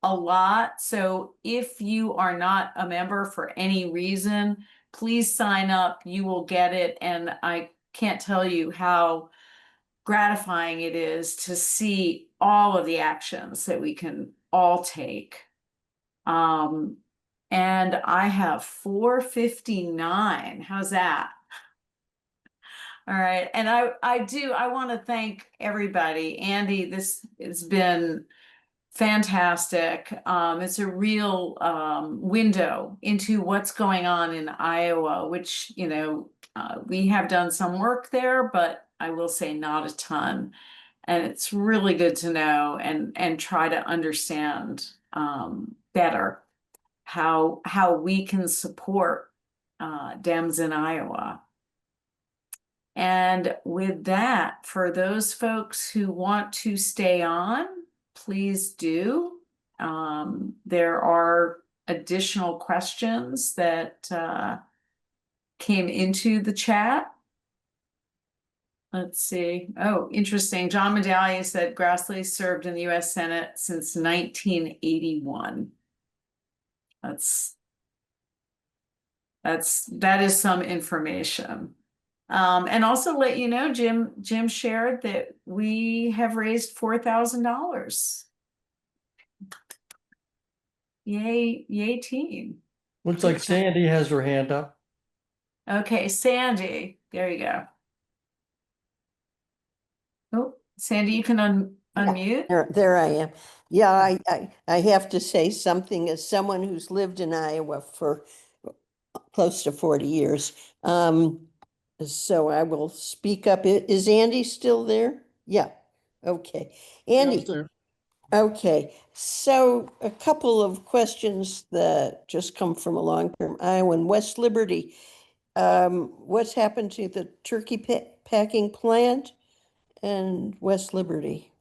a lot. So if you are not a member for any reason, please sign up. You will get it. And I can't tell you how gratifying it is to see all of the actions that we can all take. And I have 4:59. How's that? All right. And I want to thank everybody. Andy, this has been fantastic. It's a real window into what's going on in Iowa, which, we have done some work there, but I will say not a ton. And it's really good to know and try to understand better how we can support Dems in Iowa. And with that, for those folks who want to stay on, please do. There are additional questions that came into the chat. Let's see. Oh, interesting. John Medallia said Grassley served in the U.S. Senate since 1981. That is some information. And also let you know, Jim shared that we have raised $4,000. Yay team. Looks like Sandy has her hand up. Okay, Sandy, there you go. Oh, Sandy, you can unmute. There I am. Yeah, I have to say something as someone who's lived in Iowa for close to 40 years. So I will speak up. Is Andy still there? Yeah. Okay. Andy. Okay. So a couple of questions that just come from a long-term Iowa and West Liberty. What's happened to the turkey packing plant and West Liberty?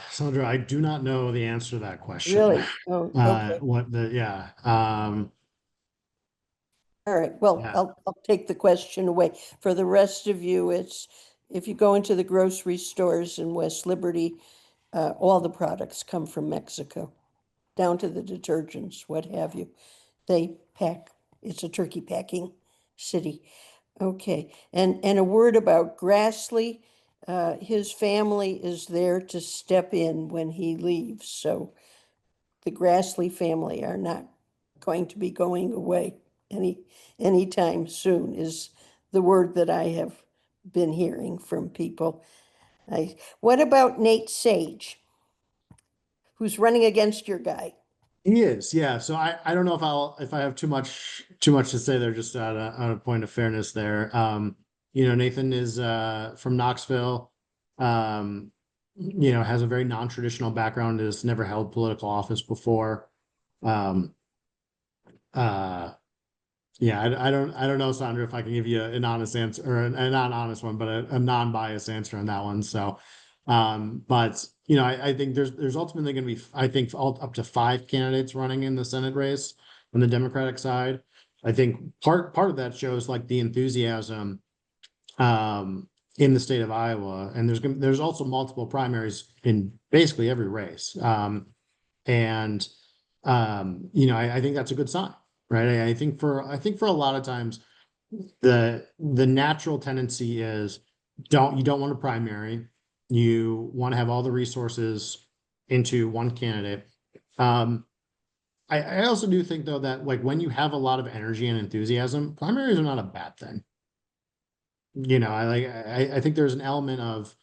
Sandra, I do not know the answer to that question. Really? Oh, okay. All right, well, Yeah. I'll take the question away. For the rest of you, it's, if you go into the grocery stores in West Liberty, all the products come from Mexico, down to the detergents, what have you. They pack, it's a turkey packing city. Okay, and a word about Grassley. His family is there to step in when he leaves, so the Grassley family are not going to be going away anytime soon, is the word that I have been hearing from people. What about Nate Sage, who's running against your guy? He is, yeah. So I don't know if I have too much to say there, just on a point of fairness there. Nathan is from Knoxville, has a very non-traditional background, has never held political office before. I don't know, Sandra, if I can give you an honest answer, or a not honest one, but a non-biased answer on that one. So, I think there's ultimately going to be, I think, up to 5 candidates running in the Senate race on the Democratic side. I think part of that shows like the enthusiasm in the state of Iowa, and there's also multiple primaries in basically every race. I think that's a good sign, right? I think for a lot of times the natural tendency is you don't want a primary. You want to have all the resources into one candidate. I also do think though that like when you have a lot of energy and enthusiasm, primaries are not a bad thing. I think there's an element of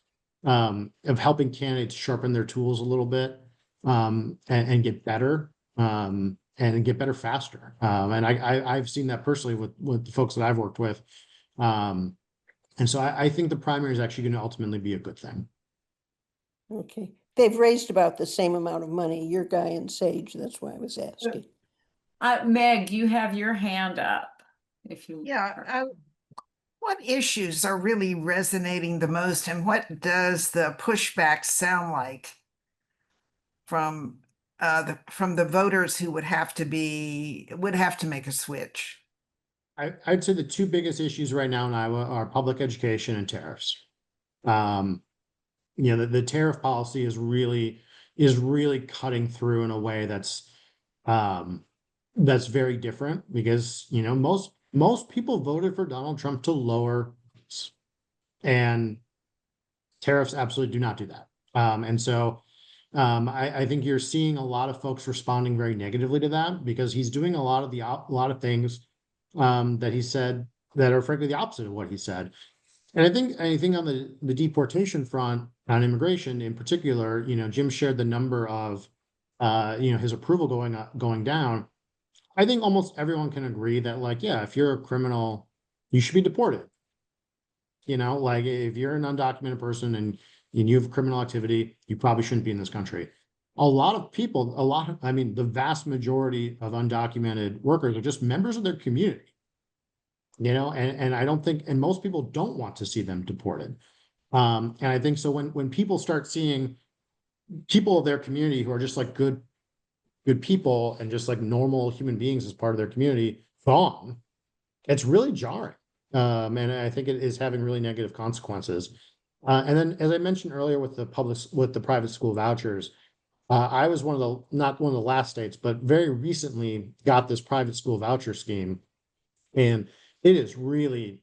helping candidates sharpen their tools a little bit, and get better, and get better faster. And I've seen that personally with the folks that I've worked with. And so I think the primary is actually going to ultimately be a good thing. Okay, they've raised about the same amount of money, your guy and Sage, that's why I was asking. Meg, you have your hand up. What issues are really resonating the most, and what does the pushback sound like from the voters who would have to make a switch? I'd say the 2 biggest issues right now in Iowa are public education and tariffs. The tariff policy is really cutting through in a way that's very different, because most people voted for Donald Trump to lower rates, and tariffs absolutely do not do that. I think you're seeing a lot of folks responding very negatively to that, because he's doing a lot of things that he said that are frankly the opposite of what he said. And I think on the deportation front, on immigration in particular, Jim shared the number of his approval going down. I think almost everyone can agree that, like, yeah, if you're a criminal, you should be deported. Like if you're an undocumented person and you have criminal activity, you probably shouldn't be in this country. The vast majority of undocumented workers are just members of their community. And I don't think, and most people don't want to see them deported. And I think so when people start seeing people of their community who are just like good people and just like normal human beings as part of their community gone, it's really jarring. And I think it is having really negative consequences. And then, as I mentioned earlier, with the private school vouchers, I was not one of the last states, but very recently got this private school voucher scheme. And it is really,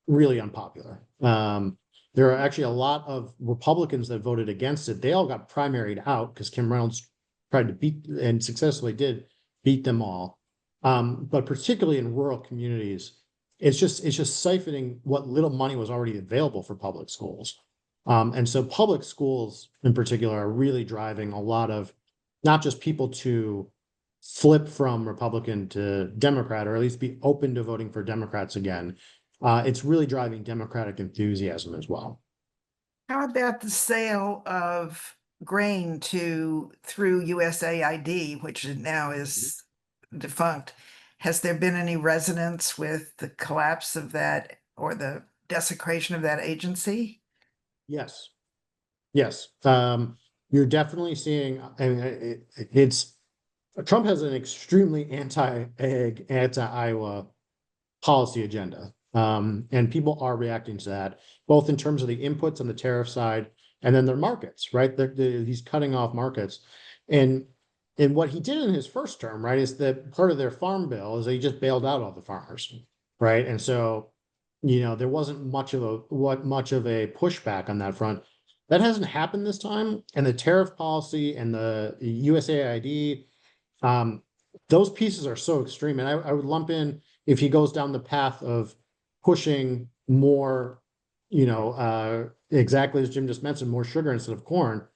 really unpopular. There are actually a lot of Republicans that voted against it. They all got primaried out because Kim Reynolds tried to beat and successfully did beat them all. But particularly in rural communities, it's just siphoning what little money was already available for public schools. And so public schools in particular are really driving a lot of not just people to flip from Republican to Democrat, or at least be open to voting for Democrats again. It's really driving Democratic enthusiasm as well. How about the sale of grain through USAID, which now is defunct? Has there been any resonance with the collapse of that or the desecration of that agency? Yes. Yes. You're definitely seeing, I mean, it's Trump has an extremely anti-ag, anti-Iowa policy agenda. And people are reacting to that, both in terms of the inputs on the tariff side and then their markets, right? He's cutting off markets. And what he did in his first term, right, is that part of their farm bill is that he just bailed out all the farmers, right? And so, there wasn't much of a pushback on that front. That hasn't happened this time. And the tariff policy and the USAID, those pieces are so extreme. And I would lump in, if he goes down the path of pushing more, exactly as Jim just mentioned, more sugar instead of corn,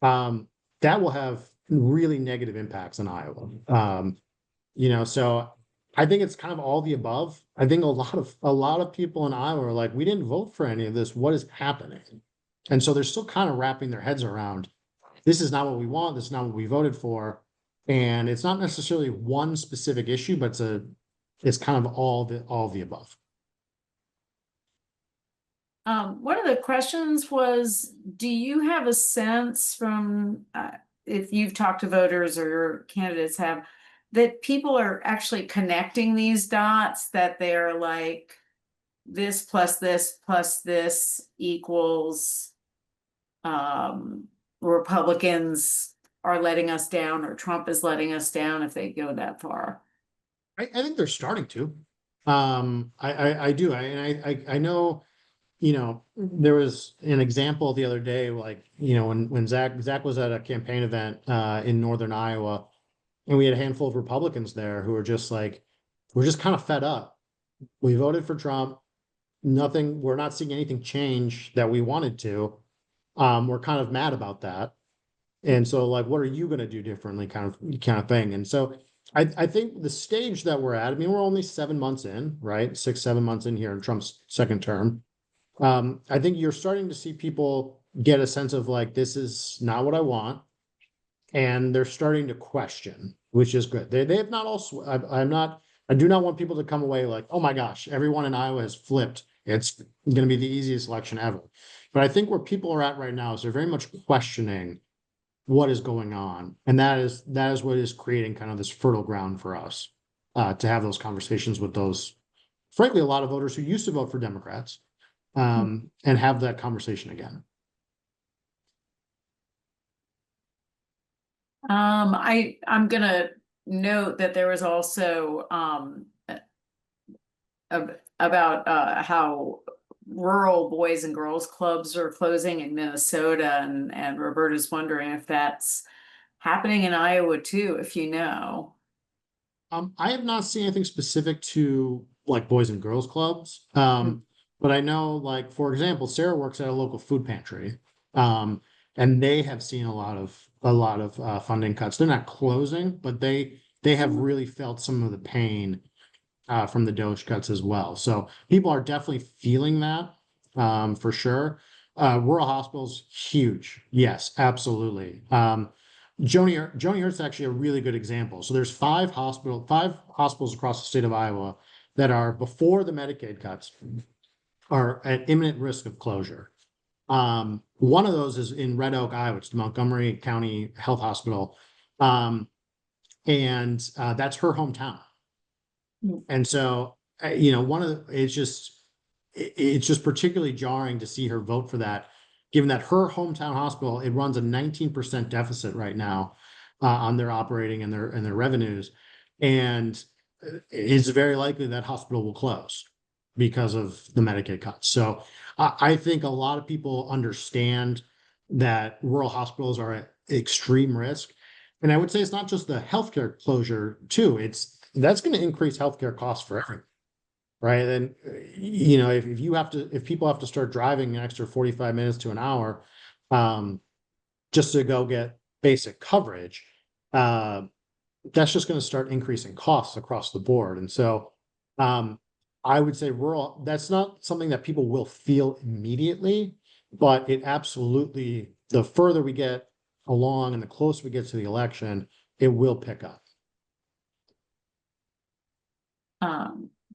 that will have really negative impacts on Iowa. So I think it's kind of all the above. I think a lot of people in Iowa are like, we didn't vote for any of this. What is happening? And so they're still kind of wrapping their heads around, this is not what we want. This is not what we voted for. And it's not necessarily one specific issue, but it's kind of all the above. One of the questions was, do you have a sense from, if you've talked to voters or your candidates have, that people are actually connecting these dots, that they're like, this plus this equals Republicans are letting us down, or Trump is letting us down, if they go that far? I think they're starting to. I do. I know, there was an example the other day, like, when Zach was at a campaign event in northern Iowa, and we had a handful of Republicans there who were just like, we're just kind of fed up. We voted for Trump. We're not seeing anything change that we wanted to. We're kind of mad about that. And so, like, what are you going to do differently, kind of thing. And so I think the stage that we're at, I mean, we're only 7 months in, right? 6-7 months in here in Trump's second term. I think you're starting to see people get a sense of like, this is not what I want. And they're starting to question, which is good. They have not all, I do not want people to come away like, oh my gosh, everyone in Iowa has flipped. It's going to be the easiest election ever. But I think where people are at right now is they're very much questioning what is going on. And that is what is creating kind of this fertile ground for us to have those conversations with those, frankly, a lot of voters who used to vote for Democrats, and have that conversation again. I'm gonna note that there was also about how rural boys and girls clubs are closing in Minnesota, and Roberta's wondering if that's happening in Iowa too, if you know. I have not seen anything specific to like boys and girls clubs. But I know, like, for example, Sarah works at a local food pantry. And they have seen a lot of funding cuts. They're not closing, but they have really felt some of the pain from the DOGE cuts as well. So people are definitely feeling that for sure. Rural hospitals, huge. Yes, absolutely. Joni Hurt's actually a really good example. So there's 5 hospitals across the state of Iowa that are, before the Medicaid cuts, are at imminent risk of closure. One of those is in Red Oak, Iowa. It's the Montgomery County Health Hospital. And that's her hometown. And so, it's just particularly jarring to see her vote for that, given that her hometown hospital, it runs a 19% deficit right now on their operating and their revenues. And it's very likely that hospital will close. because of the Medicaid cuts. So I think a lot of people understand that rural hospitals are at extreme risk. And I would say it's not just the healthcare closure too. That's going to increase healthcare costs for everyone. Right. And if people have to start driving an extra 45 minutes to an hour, just to go get basic coverage, that's just going to start increasing costs across the board. And so, I would say rural, that's not something that people will feel immediately, but it absolutely, the further we get along and the closer we get to the election, it will pick up.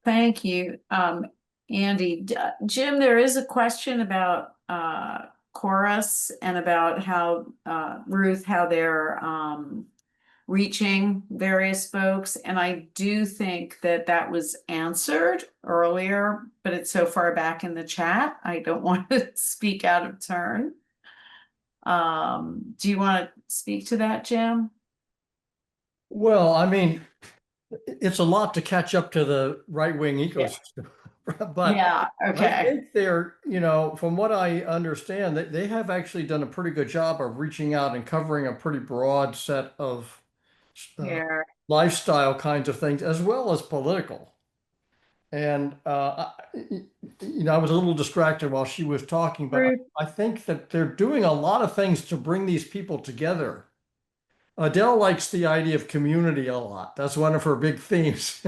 Thank you, Andy. Jim, there is a question about Chorus and about how Ruth, how they're reaching various folks, and I do think that was answered earlier, but it's so far back in the chat, I don't want to speak out of turn. Do you want to speak to that, Jim? Well, I mean, it's a lot to catch up to the right-wing ecosystem. But yeah, okay. I think they're, from what I understand, they have actually done a pretty good job of reaching out and covering a pretty broad set of lifestyle kinds of things, as well as political. And, I was a little distracted while she was talking, but I think that they're doing a lot of things to bring these people together. Adele likes the idea of community a lot. That's one of her big themes.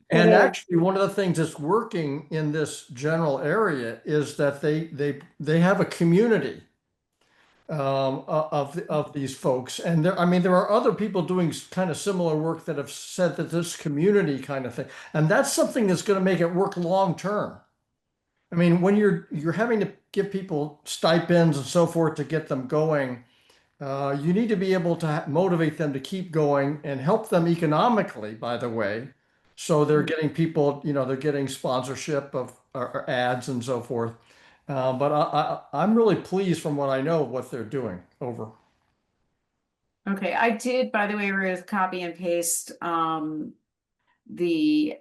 And actually, one of the things that's working in this general area is that they have a community of these folks. And there are other people doing kind of similar work that have said that this community kind of thing, and that's something that's going to make it work long term. I mean, when you're having to give people stipends and so forth to get them going, you need to be able to motivate them to keep going and help them economically, by the way. So they're getting people, they're getting sponsorship of or ads and so forth. But I'm really pleased from what I know of what they're doing. Over. Okay, I did, by the way, Ruth, copy and paste the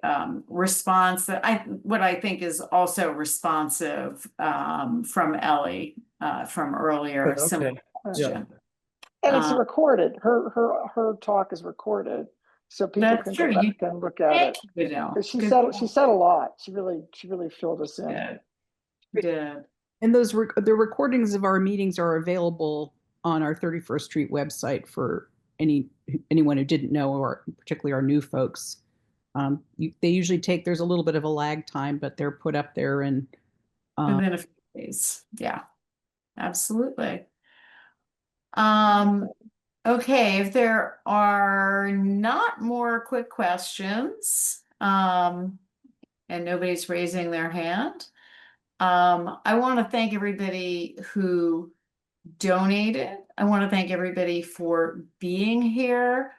response that what I think is also responsive from Ellie from earlier. Okay. Similar question. Yeah. And it's recorded. Her talk is recorded, so people can go back and look at it. She said a lot. She really filled us in. Yeah. And the recordings of our meetings are available on our 31st Street website for anyone who didn't know, or particularly our new folks. They usually there's a little bit of a lag time, but they're put up there within a few days. Yeah, absolutely. Okay, if there are not more quick questions, and nobody's raising their hand, I want to thank everybody who donated. I want to thank everybody for being here,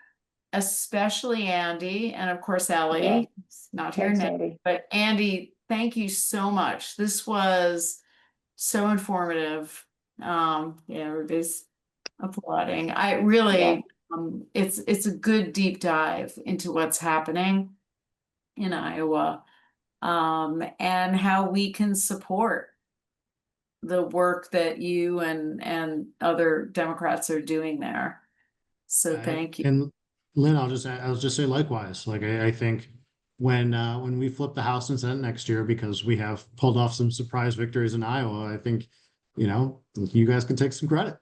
especially Andy, and of course Ellie. It's not here now, but Andy, thank you so much. This was so informative. Everybody's applauding. I really, it's a good deep dive into what's happening in Iowa, and how we can support the work that you and other Democrats are doing there. So thank you. And Lynn, I'll just say likewise. Like I think when we flip the House and Senate next year, because we have pulled off some surprise victories in Iowa, I think you guys can take some credit.